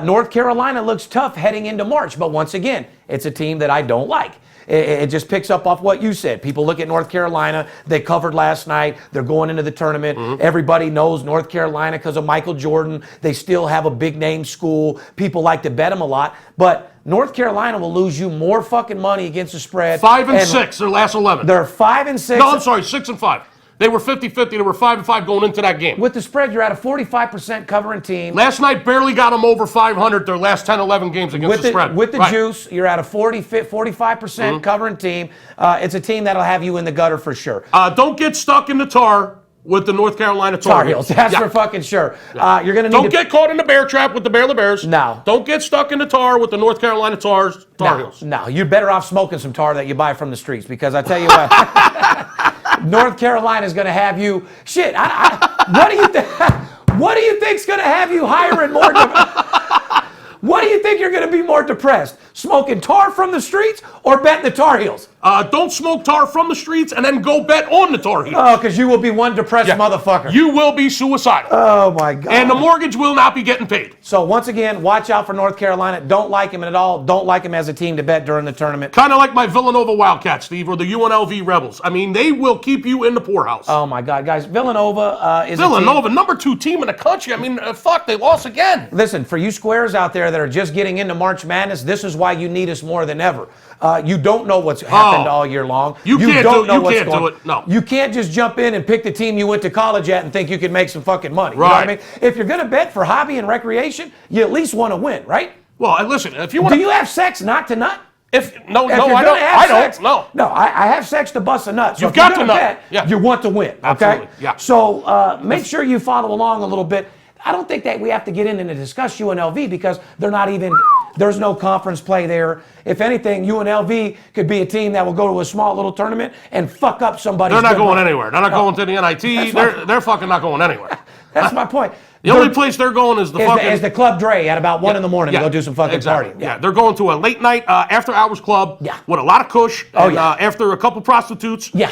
North Carolina looks tough heading into March, but once again, it's a team that I don't like. It just picks up off what you said. People look at North Carolina. They covered last night. They're going into the tournament. Everybody knows North Carolina because of Michael Jordan. They still have a big-name school. People like to bet them a lot. But North Carolina will lose you more fucking money against the spread. 5-6, their last 11. They're 5-6. No, I'm sorry, 6-5. They were 50-50. They were 5-5 going into that game. With the spread, you're at a 45% covering team. Last night barely got them over 500 their last 10, 11 games against the spread. With the juice, you're at a 45% covering team. It's a team that'll have you in the gutter for sure. Don't get stuck in the tar with the North Carolina Tar Heels. That's for fucking sure. You're gonna need Don't get caught in the bear trap with the Bears. No. Don't get stuck in the tar with the North Carolina Tar Heels. No, you're better off smoking some tar that you buy from the streets because I tell you what. North Carolina is going to have you. Shit, what do you think? What do you think's going to have you hiring more? What do you think you're going to be more depressed? Smoking tar from the streets or betting the Tar Heels? Don't smoke tar from the streets and then go bet on the Tar Heels. Oh, because you will be one depressed motherfucker. You will be suicidal. Oh, my God. And the mortgage will not be getting paid. So, once again, watch out for North Carolina. Don't like him at all. Don't like him as a team to bet during the tournament. Kind of like my Villanova Wildcats, Steve, or the UNLV Rebels. I mean, they will keep you in the poorhouse. Oh, my God, guys. Villanova is Villanova, number 2 team in the country. I mean, fuck, they lost again. Listen, for you squares out there that are just getting into March Madness, this is why you need us more than ever. You don't know what's happened all year long. You can't do it. No. You can't just jump in and pick the team you went to college at and think you can make some fucking money. Right. You know what I mean? If you're going to bet for hobby and recreation, you at least want to win, right? Well, listen, if you want Do you have sex not to nut? No, I don't. No, I have sex to bust a nut. So You've if you're got to gonna nut. bet, Yeah. you want to win. Okay? Absolutely, yeah. So make sure you follow along a little bit. I don't think that we have to get in and discuss UNLV because there's no conference play there. If anything, UNLV could be a team that will go to a small little tournament and fuck up somebody's They're not going money. anywhere. They're not going to the NIT. They're fucking not going anywhere. That's my point. The only place they're going is is the Club Dre at about 1 in the morning to go do some fucking partying. Yeah, they're going to a late night after hours club with a lot of kush. After a couple prostitutes. Yeah.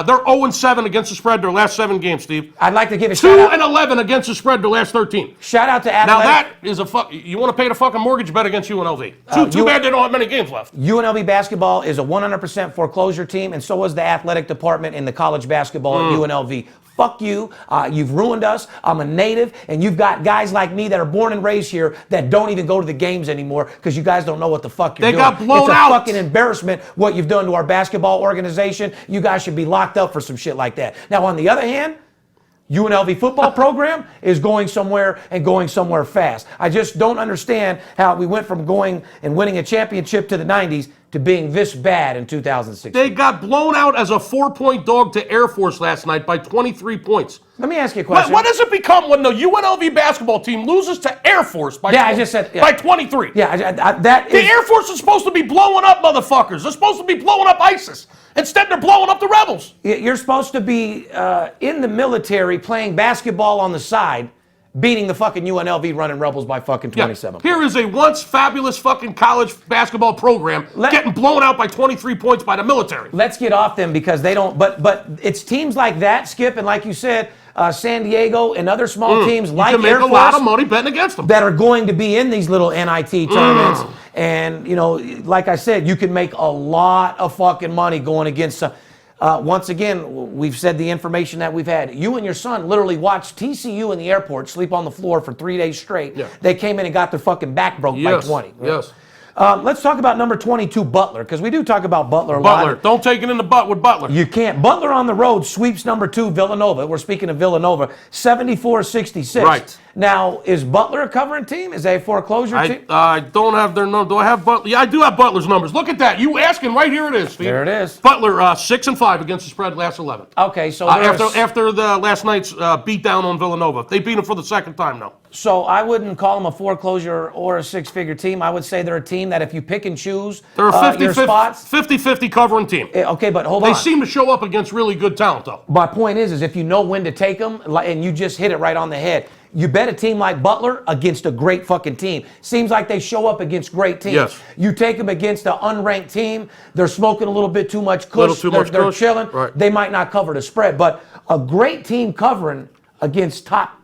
They're 0-7 against the spread their last 7 games, Steve. I'd like to give a shout out. 2-11 against the spread their last 13. Shout out to Now Athletic. that is you want to pay the fucking mortgage bet against UNLV. Too bad they don't have many games left. UNLV basketball is a 100% foreclosure team, and so is the athletic department in the college basketball at UNLV. Fuck you. You've ruined us. I'm a native, and you've got guys like me that are born and raised here that don't even go to the games anymore because you guys don't know what the fuck you're doing. They got blown It's out. a fucking embarrassment what you've done to our basketball organization. You guys should be locked up for some shit like that. Now, on the other hand, UNLV football program is going somewhere and going somewhere fast. I just don't understand how we went from going and winning a championship to the 90s to being this bad in 2016. They got blown out as a 4-point dog to Air Force last night by 23 points. Let me ask you a question. What does it become when the UNLV basketball team loses to Air Force by by 23? Yeah, The Air Force is supposed to be blowing up motherfuckers. They're supposed to be blowing up ISIS. Instead, they're blowing up the rebels. You're supposed to be in the military playing basketball on the side, beating the fucking UNLV running rebels by fucking 27. Here is a once fabulous fucking college basketball program getting blown out by 23 points by the military. Let's get off them because they don't. But it's teams like that, Skip, and like you said, San Diego and other small teams like Air Force. You can make a lot of money betting against them. That are going to be in these little NIT tournaments. And, you know, like I said, you can make a lot of fucking money going against some. Once again, we've said the information that we've had. You and your son literally watched TCU in the airport sleep on the floor for 3 days straight. Yeah. They came in and got their fucking back broke by 20. Yes. Let's talk about number 22, Butler, because we do talk about Butler a lot. Butler, don't take it in the butt with Butler. You can't. Butler on the road sweeps number 2, Villanova. We're speaking of Villanova, 74-66. Right. Now, is Butler a covering team? Is they a foreclosure team? I don't have their number. Do I have Butler? Yeah, I do have Butler's numbers. Look at that. You asking right here it is, Steve. There it is. Butler 6-5 against the spread last 11. Okay, so after the last night's beat down on Villanova, they beat them for the second time now. So I wouldn't call them a foreclosure or a six-figure team. I would say they're a team that if you pick and choose they're a your spots. 50-50 covering team. Okay, but hold on. They seem to show up against really good talent, though. My point is if you know when to take them and you just hit it right on the head, You bet a team like Butler against a great fucking team. Seems like they show up against great teams. Yes. You take them against an unranked team, they're smoking a little bit too much kush, they're kush. chilling, Right. they might not cover the spread. But a great team covering against top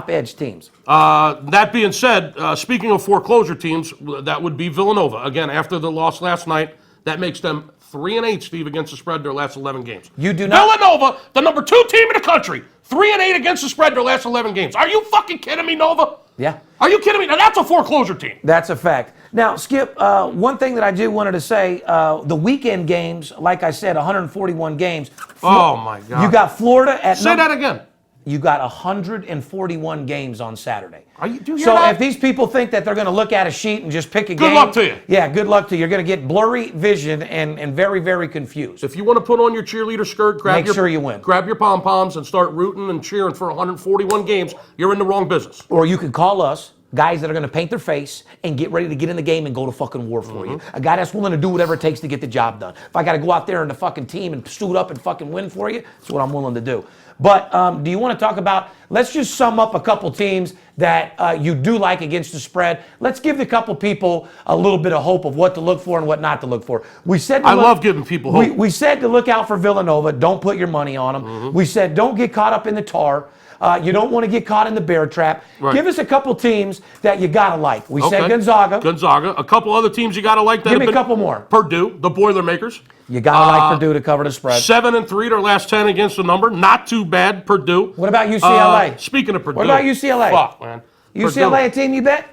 edge teams. That being said, speaking of foreclosure teams, that would be Villanova. Again, after the loss last night, that makes them 3-8, Steve, against the spread their last 11 games. You do not. Villanova, the number 2 team in the country, 3-8 against the spread their last 11 games. Are you fucking kidding me, Nova? Yeah. Are you kidding me? Now that's a foreclosure team. That's a fact. Now, Skip, one thing that I do wanted to say, the weekend games, like I said, 141 games. Oh, my God. You got Florida at... Say that again. You got 141 games on Saturday. Do you hear so that? if these people think that they're going to look at a sheet and just pick a game... Good luck to you. Yeah, good luck to you. You're going to get blurry vision and very, very confused. If you want to put on your cheerleader skirt, Make sure you win. Grab your pom-poms and start rooting and cheering for 141 games, you're in the wrong business. Or you can call us, guys that are going to paint their face and get ready to get in the game and go to fucking war for you. A guy that's willing to do whatever it takes to get the job done. If I got to go out there in the fucking team and suit up and fucking win for you, that's what I'm willing to do. But do you want to talk about, let's just sum up a couple teams that you do like against the spread. Let's give the couple people a little bit of hope of what to look for and what not to look for. We said I love giving people hope. We said to look out for Villanova. Don't put your money on them. We said don't get caught up in the tar. You don't want to get caught in the bear trap. Right. Give us a couple teams that you got to like. We said Okay. Gonzaga. Gonzaga. A couple other teams you got to like. That Give me have a been- couple more. Purdue, the Boilermakers. You got to like Purdue to cover the spread. 7-3 their last 10 against the number. Not too bad, Purdue. What about UCLA? Speaking of Purdue. What about UCLA? Fuck, man. UCLA a team you bet?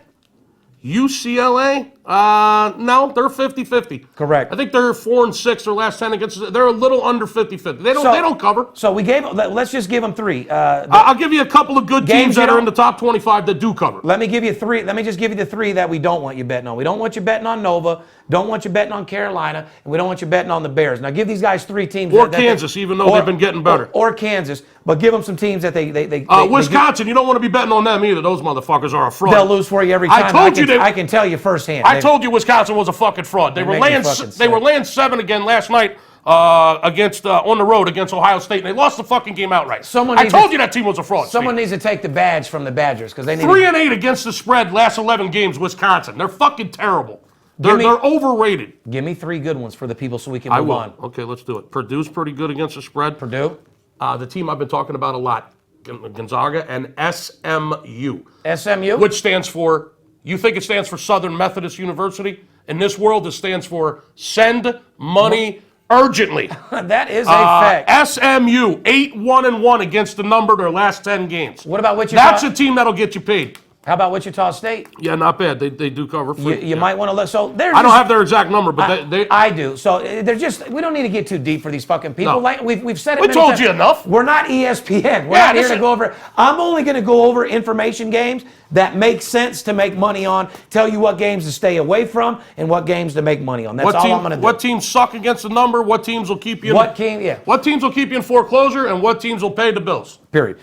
UCLA? No, they're 50-50. Correct. I think they're 4-6 their last 10 against. They're a little under 50-50. They don't cover. So let's just give them three. I'll give you a couple of good Games teams you that are don't- in the top 25 that do cover. Let me give you three. Let me just give you the three that we don't want you betting on. We don't want you betting on Nova. Don't want you betting on Carolina, and we don't want you betting on the Bears. Now give these guys three teams. Or Kansas, even though they've been getting better. Or Kansas, but give them some teams that they Wisconsin, you don't want to be betting on them either. Those motherfuckers are a fraud. they'll lose for you every time. I can tell you firsthand. I told you Wisconsin was a fucking fraud. They were laying 7 again last night against on the road against Ohio State, and they lost the fucking game outright. I told you that team was a fraud. Someone needs to take the badge from the Badgers because they need 3-8 against the spread last 11 games. Wisconsin, they're fucking terrible. They're overrated. Give me three good ones for the people so we can move on. Okay, let's do it. Purdue's pretty good against the spread. Purdue? The team I've been talking about a lot, Gonzaga and SMU. SMU? Which stands for, you think it stands for Southern Methodist University? In this world, it stands for Send Money Urgently. That is a fact. SMU, 8-1-1 against the number their last 10 games. What about Wichita? That's a team that'll get you paid. How about Wichita State? Yeah, not bad. They do cover. You might want to look. So there's. I don't have their exact number, but they. I do. So they're just. We don't need to get too deep for these fucking people. No. Like we've said it. We many told times. you enough. We're not ESPN. We're not here to go over. I'm only going to go over information games that make sense to make money on. Tell you what games to stay away from and what games to make money on. That's all I'm going to do. What teams suck against the number? What teams will keep you? What team? Yeah. What teams will keep you in foreclosure, and what teams will pay the bills? Period.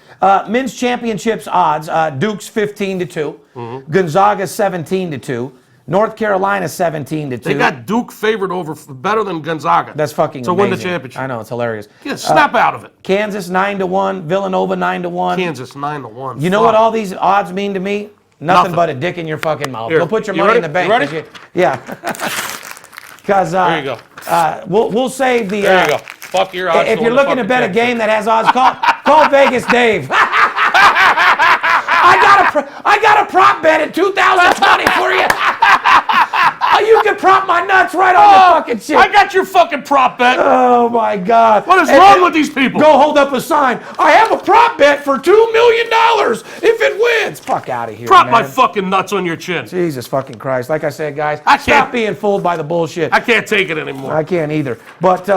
Men's championships odds: Duke's 15-2, Gonzaga 17-2, North Carolina 17-2. They got Duke favored over better than Gonzaga. That's fucking to amazing. win the championship. I know, it's hilarious. Yeah, snap out of it. Kansas 9-1, Villanova 9-1. Kansas 9-1. You know what all these odds mean to me? Nothing but a dick in your fucking mouth. Here. Go put your You money ready? in the bank. You ready? Yeah. Because there you go. We'll save the. There you go. Fuck your odds. If you're looking to bet a game that has odds, call Vegas Dave. I got a prop bet in 2020 for you. You can prop my nuts right on the fucking shit. I got your fucking prop bet. Oh my God. What is wrong with these people? Go hold up a sign. I have a prop bet for $2 million if it wins. Fuck out of here, Prop man. my fucking nuts on your chin. Jesus fucking Christ. Like I said, guys, I can't- stop being fooled by the bullshit. I can't take it anymore. I can't either. But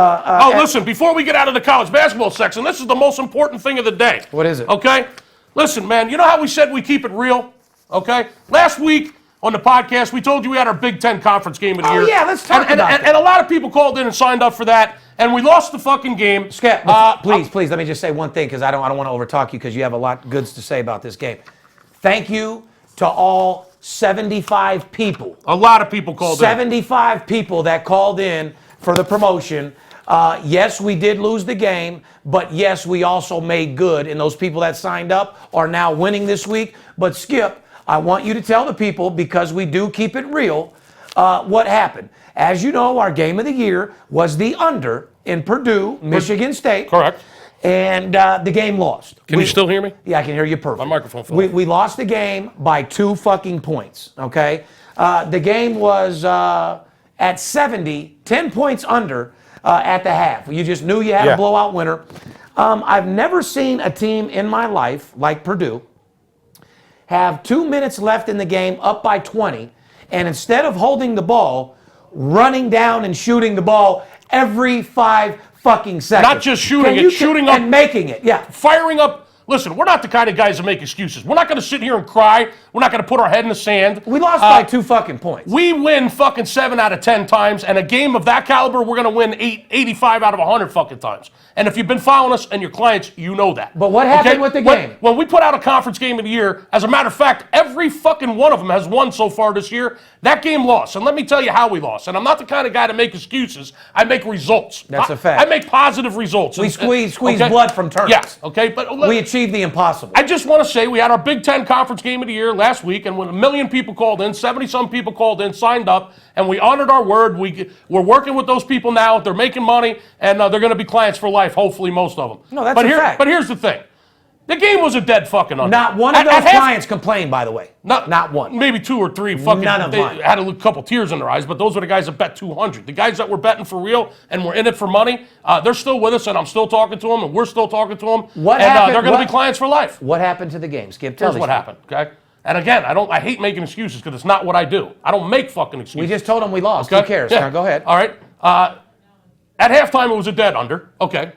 Listen, before we get out of the college basketball section, this is the most important thing of the day. What is it? Okay? Listen, man, you know how we said we keep it real? Okay? Last week on the podcast, we told you we had our Big Ten conference game of the year. Yeah, let's talk about that. And a lot of people called in and signed up for that, and we lost the fucking game. Skip, please, let me just say one thing because I don't want to overtalk you because you have a lot of goods to say about this game. Thank you to all 75 people. A lot of people called in. 75 people that called in for the promotion. Yes, we did lose the game, but yes, we also made good, and those people that signed up are now winning this week. But Skip, I want you to tell the people, because we do keep it real, what happened. As you know, our game of the year was the under in Purdue, Michigan State. Correct. And the game lost. Can you still hear me? Yeah, I can hear you perfect. My microphone fell off. We lost the game by 2 fucking points, okay? The game was at 70, 10 points under at the half. You just knew you had a blowout winner. I've never seen a team in my life, like Purdue, have 2 minutes left in the game, up by 20, and instead of holding the ball, running down and shooting the ball every 5 fucking seconds. Not just shooting it, shooting up. And making it, yeah. Firing up. Listen, we're not the kind of guys that make excuses. We're not going to sit here and cry. We're not going to put our head in the sand. We lost by 2 fucking points. We win fucking 7 out of 10 times, and a game of that caliber, we're going to win 85 out of 100 fucking times. And if you've been following us and your clients, you know that. But what happened with the game? When we put out a conference game of the year, as a matter of fact, every fucking one of them has won so far this year. That game lost. And let me tell you how we lost. And I'm not the kind of guy to make excuses. I make results. That's a fact. I make positive results. We squeeze blood from turnips. Yes, okay. But we achieved the impossible. I just want to say we had our Big Ten conference game of the year last week, and when 1 million people called in, 70-some people called in, signed up, and we honored our word. We're working with those people now. They're making money, and they're going to be clients for life, hopefully most of them. No, that's a fact. But here's the thing. The game was a dead fucking under. Not one of those clients complained, by the way. Not one. Maybe 2 or 3 fucking. None of mine. Had a couple tears in their eyes, but those were the guys that bet 200. The guys that were betting for real and were in it for money, they're still with us, and I'm still talking to them, and we're still talking to them. What happened? They're going to be clients for life. What happened to the game, Skip? Tell Here's what happened, okay? And again, I hate making excuses because it's not what I do. I don't make fucking excuses. We just told them we lost. Okay? Who cares? Yeah. Now go ahead. All right. At halftime, it was a dead under. Okay.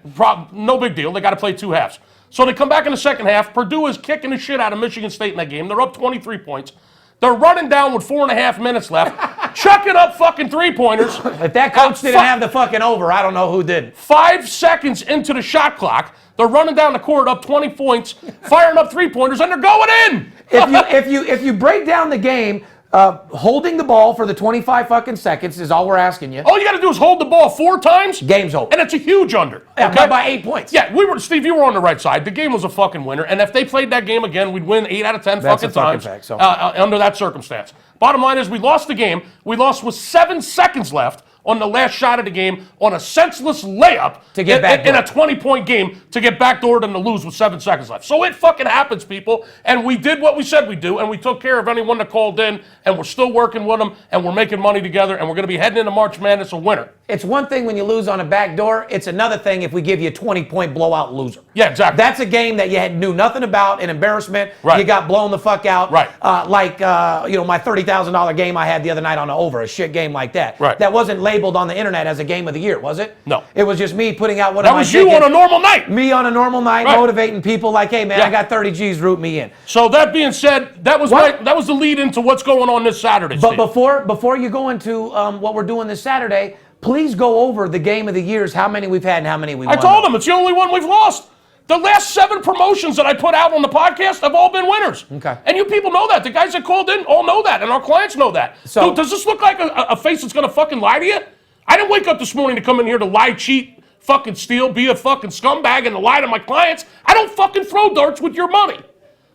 No big deal. They got to play 2 halves. So they come back in the second half. Purdue is kicking the shit out of Michigan State in that game. They're up 23 points. They're running down with 4.5 minutes left, chucking up fucking 3-pointers. If that coach didn't have the fucking over, I don't know who did. 5 seconds into the shot clock, they're running down the court up 20 points, firing up 3-pointers, and they're going in. If you break down the game, holding the ball for the 25 fucking seconds is all we're asking you. All you got to do is hold the ball 4 times. Game's over. And it's a huge under. Yeah, okay? by 8 points. Yeah, Steve, you were on the right side. The game was a fucking winner. And if they played that game again, we'd win 8 out of 10 That's fucking a fucking times fact, so. Under that circumstance. Bottom line is we lost the game. We lost with 7 seconds left on the last shot of the game on a senseless layup to get in a 20-point game to get backdoored and to lose with 7 seconds left. So it fucking happens, people. And we did what we said we'd do, and we took care of anyone that called in, and we're still working with them, and we're making money together, and we're going to be heading into March Madness a winner. It's one thing when you lose on a backdoor. It's another thing if we give you a 20-point blowout loser. Yeah, exactly. That's a game that you knew nothing about, an embarrassment. Right. You got blown the fuck out. Right. Like my $30,000 game I had the other night on the over, a shit game like that. Right. That wasn't labeled on the internet as a game of the year, was it? No. It was just me putting out one that of my was you tickets. on a normal night. Me on a normal night, Right. motivating people like, hey, man, Yeah. I got 30 G's, root me in. So that being said, that was the lead into what's going on this Saturday, But Steve. before you go into what we're doing this Saturday, please go over the game of the years, how many we've had and how many we won. I told them it's the only one we've lost. The last 7 promotions that I put out on the podcast have all been winners. Okay. And you people know that. The guys that called in all know that, and our clients know that. So does this look like a face that's going to fucking lie to you? I didn't wake up this morning to come in here to lie, cheat, fucking steal, be a fucking scumbag, and to lie to my clients. I don't fucking throw darts with your money.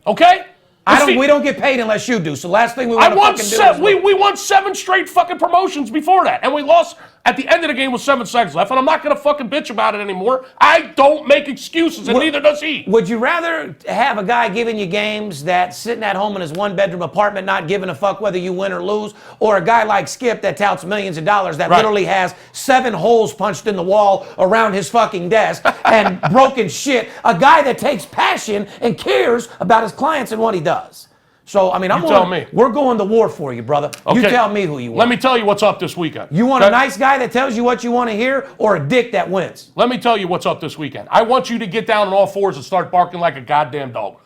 Okay? We don't get paid unless you do. So last thing we want to fucking do is we won 7 straight fucking promotions before that, and we lost at the end of the game with 7 seconds left. And I'm not gonna fucking bitch about it anymore. I don't make excuses, and neither does he. Would you rather have a guy giving you games that's sitting at home in his 1-bedroom apartment, not giving a fuck whether you win or lose, or a guy like Skip that touts millions of dollars that literally has 7 holes punched in the wall around his fucking desk and broken shit? A guy that takes passion and cares about his clients and what he does. So, I mean, we're going to war for you, brother. Okay. You tell me who you want. Let me tell you what's up this weekend. You want a nice guy that tells you what you want to hear, or a dick that wins? Let me tell you what's up this weekend. I want you to get down on all fours and start barking like a goddamn dog.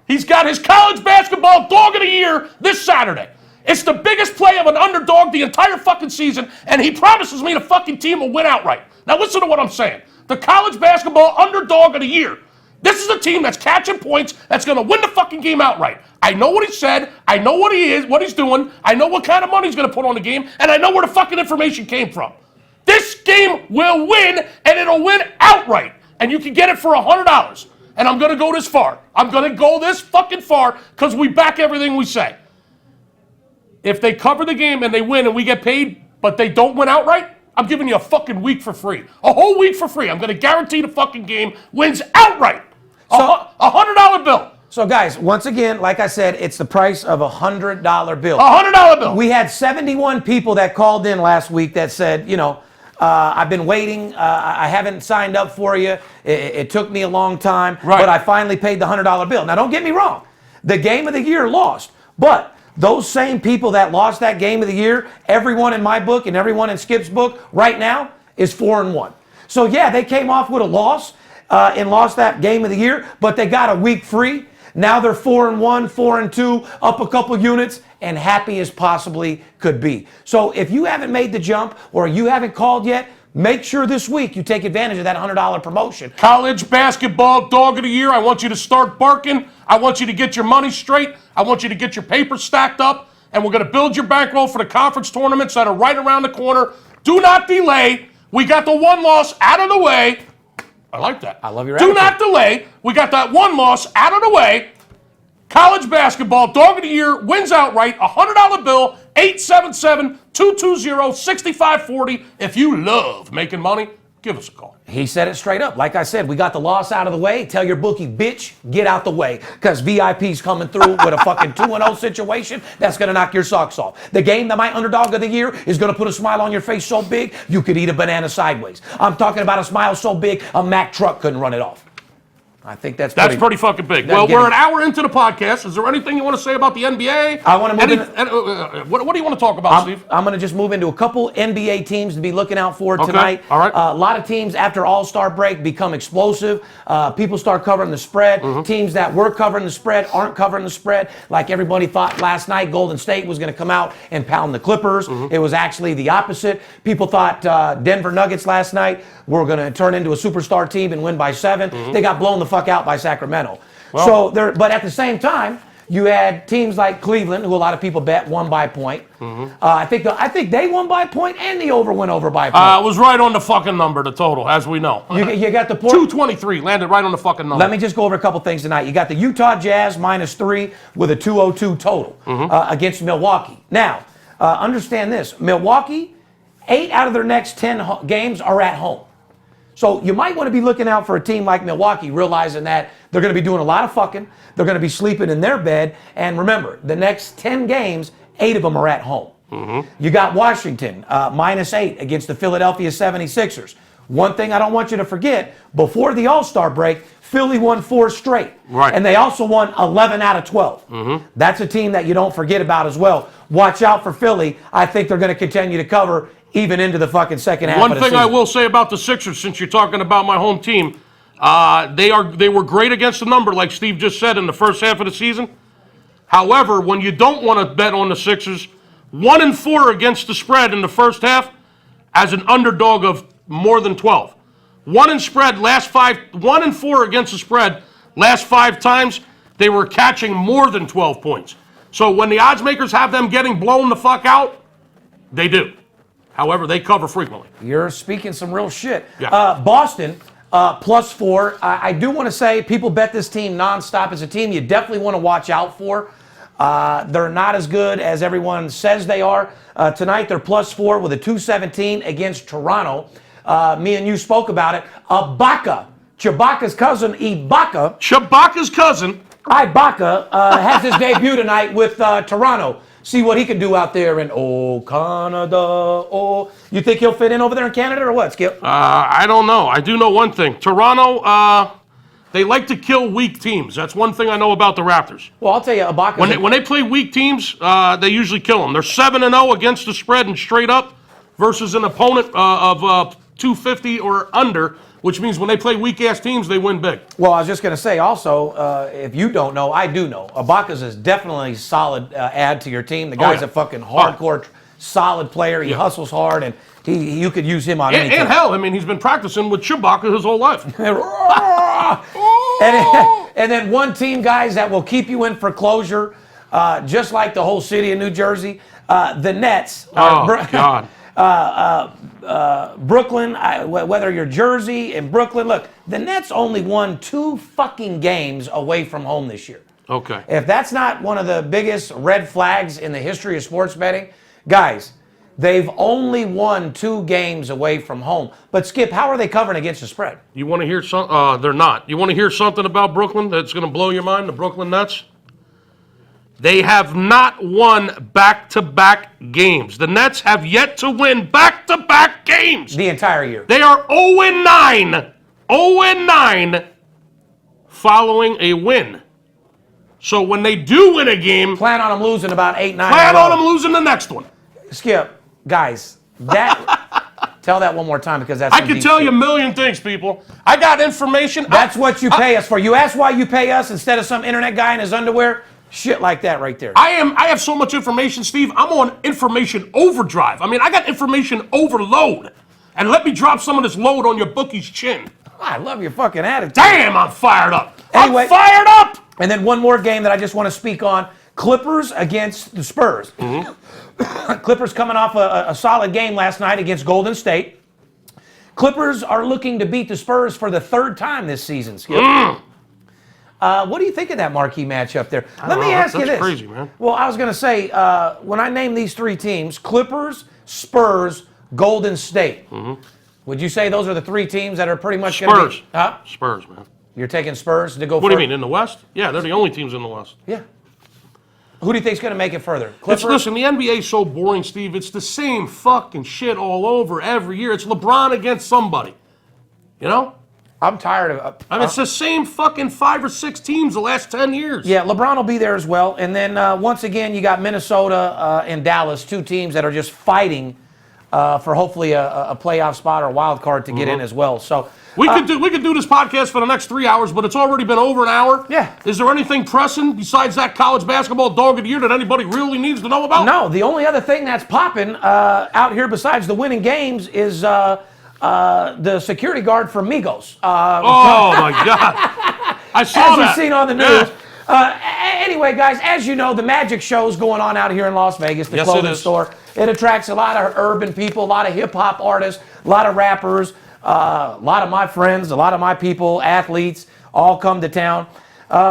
He's got his college basketball dog of the year this Saturday. It's the biggest play of an underdog the entire fucking season, and he promises me the fucking team will win outright. Now listen to what I'm saying. The college basketball underdog of the year This is a team that's catching points, that's going to win the fucking game outright. I know what he said. I know what he is, what he's doing. I know what kind of money he's going to put on the game, and I know where the fucking information came from. This game will win, and it'll win outright. And you can get it for $100. And I'm going to go this far. I'm going to go this fucking far because we back everything we say. If they cover the game and they win and we get paid, but they don't win outright, I'm giving you a fucking week for free. A whole week for free. I'm going to guarantee the fucking game wins outright. So, $100 bill. So, guys, once again, like I said, it's the price of a $100 bill. $100 bill. We had 71 people that called in last week that said, I've been waiting. I haven't signed up for you. It took me a long time, but I finally paid the $100 bill. Now, don't get me wrong. The game of the year lost, but those same people that lost that game of the year, everyone in my book and everyone in Skip's book right now is 4-1. So, yeah, they came off with a loss and lost that game of the year, but they got a week free. Now they're 4-1, 4-2, up a couple units, and happy as possibly could be. So if you haven't made the jump or you haven't called yet, make sure this week you take advantage of that $100 promotion. College basketball dog of the year. I want you to start barking. I want you to get your money straight. I want you to get your papers stacked up. And we're going to build your bankroll for the conference tournaments that are right around the corner. Do not delay. We got the one loss out of the way. I like that. I love your Do attitude. not delay. We got that one loss out of the way. College basketball, dog of the year, wins outright, $100 bill, 877-220-6540. If you love making money, give us a call. He said it straight up. Like I said, we got the loss out of the way. Tell your bookie, bitch, get out the way. Because VIP's coming through with a fucking 2-0 situation that's going to knock your socks off. The game that my underdog of the year is going to put a smile on your face so big, you could eat a banana sideways. I'm talking about a smile so big, a Mack truck couldn't run it off. I think that's pretty fucking big. Well, we're an hour into the podcast. Is there anything you want to say about the NBA? I want to move what do you want to talk about, Steve? I'm going to just move into a couple NBA teams to be looking out for tonight. All right. A lot of teams after All-Star break become explosive. People start covering the spread. Teams that were covering the spread aren't covering the spread. Like everybody thought last night, Golden State was going to come out and pound the Clippers. It was actually the opposite. People thought Denver Nuggets last night were going to turn into a superstar team and win by 7. They got blown the fuck out by Sacramento. Well, but at the same time, you had teams like Cleveland, who a lot of people bet won by a point. I think they won by a point, and the over went over by a point. It was right on the fucking number, the total, as we know. You got the point. 223 landed right on the fucking number. Let me just go over a couple things tonight. You got the Utah Jazz -3 with a 202 total against Milwaukee. Now, understand this: Milwaukee, 8 out of their next 10 games are at home. So you might want to be looking out for a team like Milwaukee, realizing that they're going to be doing a lot of fucking, they're going to be sleeping in their bed, and remember, the next 10 games, 8 of them are at home. You got Washington, -8 against the Philadelphia 76ers. One thing I don't want you to forget, before the All-Star break, Philly won 4 straight. Right. And they also won 11 out of 12. That's a team that you don't forget about as well. Watch out for Philly. I think they're going to continue to cover even into the fucking second half of the season. One thing I will say about the Sixers, since you're talking about my home team, they were great against the number, like Steve just said, in the first half of the season. However, when you don't want to bet on the Sixers, 1-4 against the spread in the first half as an underdog of more than 12. 1-4 against the spread last 5 times, they were catching more than 12 points. So when the odds makers have them getting blown the fuck out, they do. However, they cover frequently. You're speaking some real shit. Yeah. Boston, +4. I do want to say people bet this team nonstop. It's a team you definitely want to watch out for. They're not as good as everyone says they are. Tonight, they're +4 with a 217 against Toronto. Me and you spoke about it. Chewbacca's cousin, Ibaka. Chewbacca's cousin. Ibaka has his debut tonight with Toronto. See what he can do out there in Canada. You think he'll fit in over there in Canada or what, Skip? I don't know. I do know one thing. Toronto, they like to kill weak teams. That's one thing I know about the Raptors. Well, I'll tell you, Ibaka. When they play weak teams, they usually kill them. They're 7-0 against the spread and straight up versus an opponent of 250 or under, which means when they play weak-ass teams, they win big. Well, I was just going to say also, if you don't know, I do know. Ibaka's is definitely a solid add to your team. The guy's a fucking hardcore, solid player. He hustles hard, and you could use him on any team. And hell, I mean, he's been practicing with Chewbacca his whole life. And then one team, guys, that will keep you in foreclosure, just like the whole city of New Jersey, the Nets. God. Brooklyn, whether you're Jersey and Brooklyn, look, the Nets only won 2 fucking games away from home this year. Okay. If that's not one of the biggest red flags in the history of sports betting, guys, they've only won 2 games away from home. But Skip, how are they covering against the spread? You want to hear something? They're not. You want to hear something about Brooklyn that's going to blow your mind? The Brooklyn Nets. They have not won back-to-back games. The Nets have yet to win back-to-back games. The entire year. They are 0-9. 0-9 following a win. So when they do win a game, Plan on them losing about 8-9. plan on them losing the next one. Skip, guys, tell that one more time because that's I some can deep tell shit. you a million things, people. I got information. That's what you pay us for. You ask why you pay us instead of some internet guy in his underwear? Shit like that right there. I have so much information, Steve. I'm on information overdrive. I mean, I got information overload. And let me drop some of this load on your bookie's chin. I love your fucking attitude. Damn, I'm fired up. Anyway. I'm fired up. And then one more game that I just want to speak on. Clippers against the Spurs. Clippers coming off a solid game last night against Golden State. Clippers are looking to beat the Spurs for the 3rd time this season, Skip. What do you think of that marquee matchup there? Let me ask you this. That's crazy, man. Well, I was going to say, when I name these 3 teams, Clippers, Spurs, Golden State, would you say those are the 3 teams that are pretty much going to be? Spurs. Huh? Spurs, man. You're taking Spurs to go What do you mean, in the West? Yeah, they're the only teams in the West. Yeah. Who do you think's going to make it further? Clippers? Listen, the NBA's so boring, Steve. It's the same fucking shit all over every year. It's LeBron against somebody. You know? I'm tired of it. I mean, it's the same fucking 5 or 6 teams the last 10 years. Yeah, LeBron will be there as well. And then once again, you got Minnesota and Dallas, 2 teams that are just fighting for hopefully a playoff spot or a wild card to get in as well. So we could do this podcast for the next 3 hours, but it's already been over an hour. Yeah. Is there anything pressing besides that college basketball dog of the year that anybody really needs to know about? No, the only other thing that's popping out here besides the winning games is the security guard for Migos. Oh my God! I saw as that. you've seen on the news. Anyway, guys, as you know, the magic show's going on out here in Las Vegas, the Yes, it clothing is. store. It attracts a lot of urban people, a lot of hip-hop artists, a lot of rappers, a lot of my friends, a lot of my people, athletes, all come to town.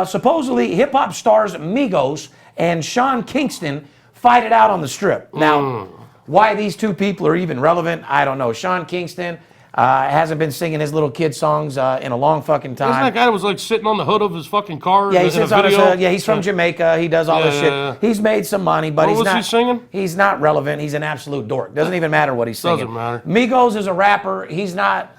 Supposedly, hip-hop stars Migos and Sean Kingston fight it out on the Strip. Now, why these 2 people are even relevant, I don't know. Sean Kingston hasn't been singing his little kid songs in a long fucking time. Isn't that guy that was like sitting on the hood of his fucking car? Yeah, he in a sits on his video? hood. Yeah, he's from Jamaica. He does all this shit. Yeah. He's made some money, but What he's was not. he singing? He's not relevant. He's an absolute dork. Doesn't even matter what he's singing. Doesn't matter. Migos is a rapper. He's not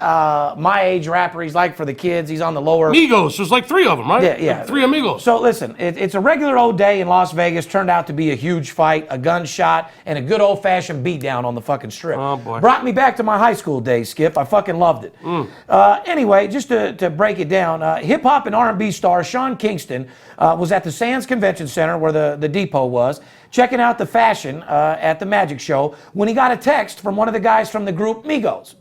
my age rapper. He's like for the kids. He's on the lower. Amigos. There's like 3 of them, right? Yeah. Like 3 amigos. So listen, it's a regular old day in Las Vegas. Turned out to be a huge fight, a gunshot, and a good old-fashioned beatdown on the fucking Strip. Oh, boy. Brought me back to my high school days, Skip. I fucking loved it. Anyway, just to break it down, hip-hop and R&B star Sean Kingston was at the Sands Convention Center where the depot was, checking out the fashion at the Magic Show when he got a text from one of the guys from the group Migos.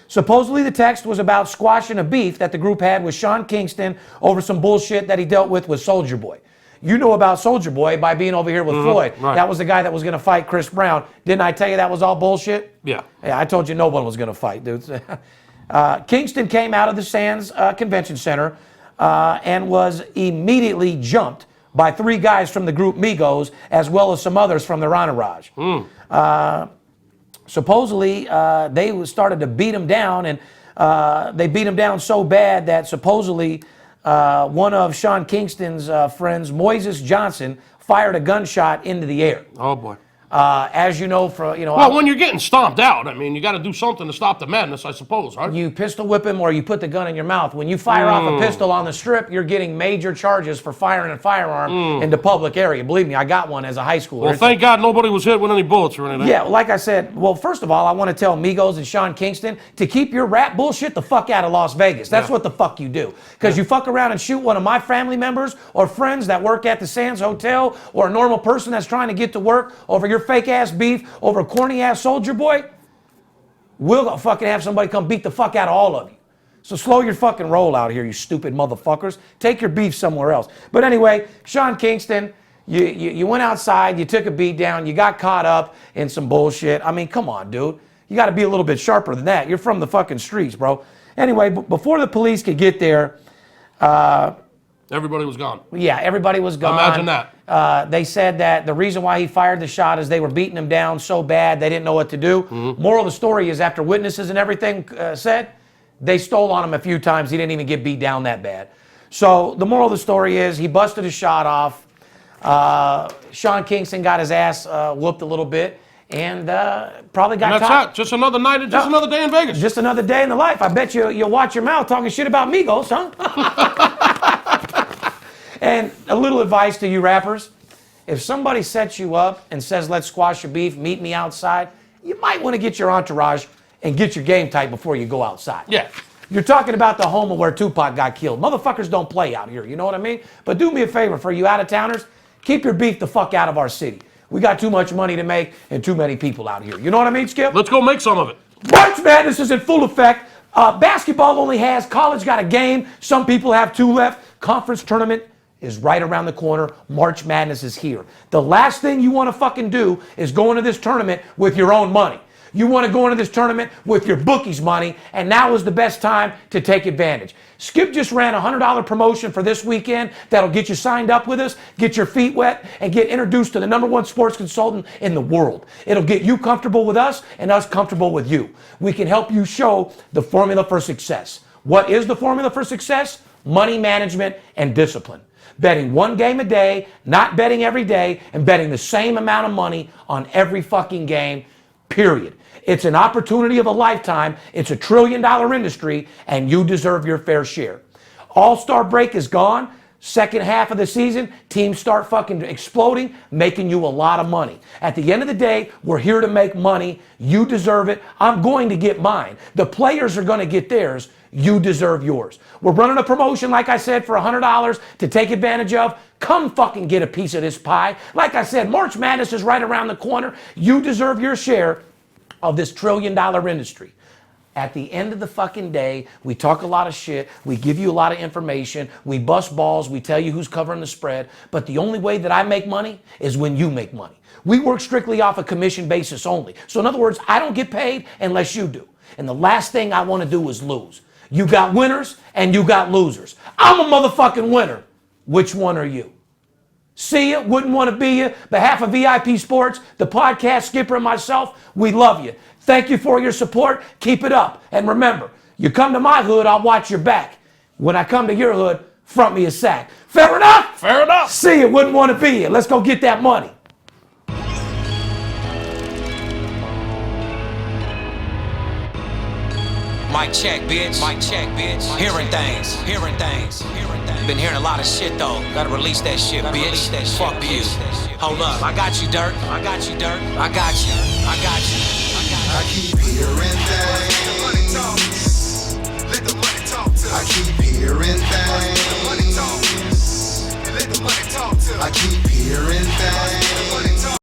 Supposedly the text was about squashing a beef that the group had with Sean Kingston over some bullshit that he dealt with Soulja Boy. You know about Soulja Boy by being over here with Floyd. Right. That was the guy that was going to fight Chris Brown. Didn't I tell you that was all bullshit? Yeah. Yeah, I told you no one was going to fight, dudes. Kingston came out of the Sands Convention Center and was immediately jumped by 3 guys from the group Migos, as well as some others from their entourage. Supposedly, they started to beat him down, and they beat him down so bad that supposedly one of Sean Kingston's friends, Moises Johnson, fired a gunshot into the air. Oh boy. As you know, Well, when you're getting stomped out, I mean, you got to do something to stop the madness, I suppose, right? you pistol whip him or you put the gun in your mouth. When you fire off a pistol on the Strip, you're getting major charges for firing a firearm in the public area. Believe me, I got one as a high schooler. Well, thank God nobody was hit with any bullets or anything. Yeah, like I said, well, first of all, I want to tell Migos and Sean Kingston to keep your rap bullshit the fuck out of Las Vegas. That's what the fuck you do. Because you fuck around and shoot one of my family members or friends that work at the Sands Hotel or a normal person that's trying to get to work over your fake-ass beef over a corny-ass Soulja Boy, we'll fucking have somebody come beat the fuck out of all of you. So slow your fucking roll out here, you stupid motherfuckers. Take your beef somewhere else. But anyway, Sean Kingston, you went outside, you took a beat down, you got caught up in some bullshit. I mean, come on, dude. You got to be a little bit sharper than that. You're from the fucking streets, bro. Anyway, before the police could get there, everybody was gone. yeah, everybody was gone. Imagine that. They said that the reason why he fired the shot is they were beating him down so bad they didn't know what to do. Moral of the story is after witnesses and everything said, they stole on him a few times. He didn't even get beat down that bad. So the moral of the story is he busted his shot off. Sean Kingston got his ass whooped a little bit and probably got And that's caught. that. Just another night, another day in Vegas. Just another day in the life. I bet you'll watch your mouth talking shit about Migos, huh? And a little advice to you rappers. If somebody sets you up and says, let's squash your beef, meet me outside, you might want to get your entourage and get your game tight before you go outside. Yeah. You're talking about the home of where Tupac got killed. Motherfuckers don't play out here, you know what I mean? But do me a favor, for you out-of-towners, keep your beef the fuck out of our city. We got too much money to make and too many people out here. You know what I mean, Skip? Let's go make some of it. March Madness is in full effect. Basketball only has, college got a game. Some people have 2 left. Conference tournament is right around the corner. March Madness is here. The last thing you want to fucking do is go into this tournament with your own money. You want to go into this tournament with your bookie's money, and now is the best time to take advantage. Skip just ran a $100 promotion for this weekend that'll get you signed up with us, get your feet wet, and get introduced to the #1 sports consultant in the world. It'll get you comfortable with us and us comfortable with you. We can help you show the formula for success. What is the formula for success? Money management and discipline. Betting 1 game a day, not betting every day, and betting the same amount of money on every fucking game, period. It's an opportunity of a lifetime. It's a $1 trillion industry, and you deserve your fair share. All-Star break is gone. Second half of the season, teams start fucking exploding, making you a lot of money. At the end of the day, we're here to make money. You deserve it. I'm going to get mine. The players are going to get theirs. You deserve yours. We're running a promotion, like I said, for $100 to take advantage of. Come fucking get a piece of this pie. Like I said, March Madness is right around the corner. You deserve your share of this $1 trillion industry. At the end of the fucking day, we talk a lot of shit, we give you a lot of information, we bust balls, we tell you who's covering the spread, but the only way that I make money is when you make money. We work strictly off a commission basis only. So in other words, I don't get paid unless you do. And the last thing I want to do is lose. You got winners and you got losers. I'm a motherfucking winner. Which one are you? See ya, wouldn't want to be you. Behalf of VIP Sports, the podcast skipper, and myself, we love you. Thank you for your support. Keep it up. And remember, you come to my hood, I'll watch your back. When I come to your hood, front me a sack. Fair enough? Fair enough. See ya, wouldn't want to be you. Let's go get that money. Mic check, bitch. Mic check, bitch. Hearing things. Hearing things. Been hearing a lot of shit though. Gotta release that shit, bitch. Fuck you. Hold up. I got you, Dirt. I got you, Dirt. I got you. I got you. I got you. I keep hearing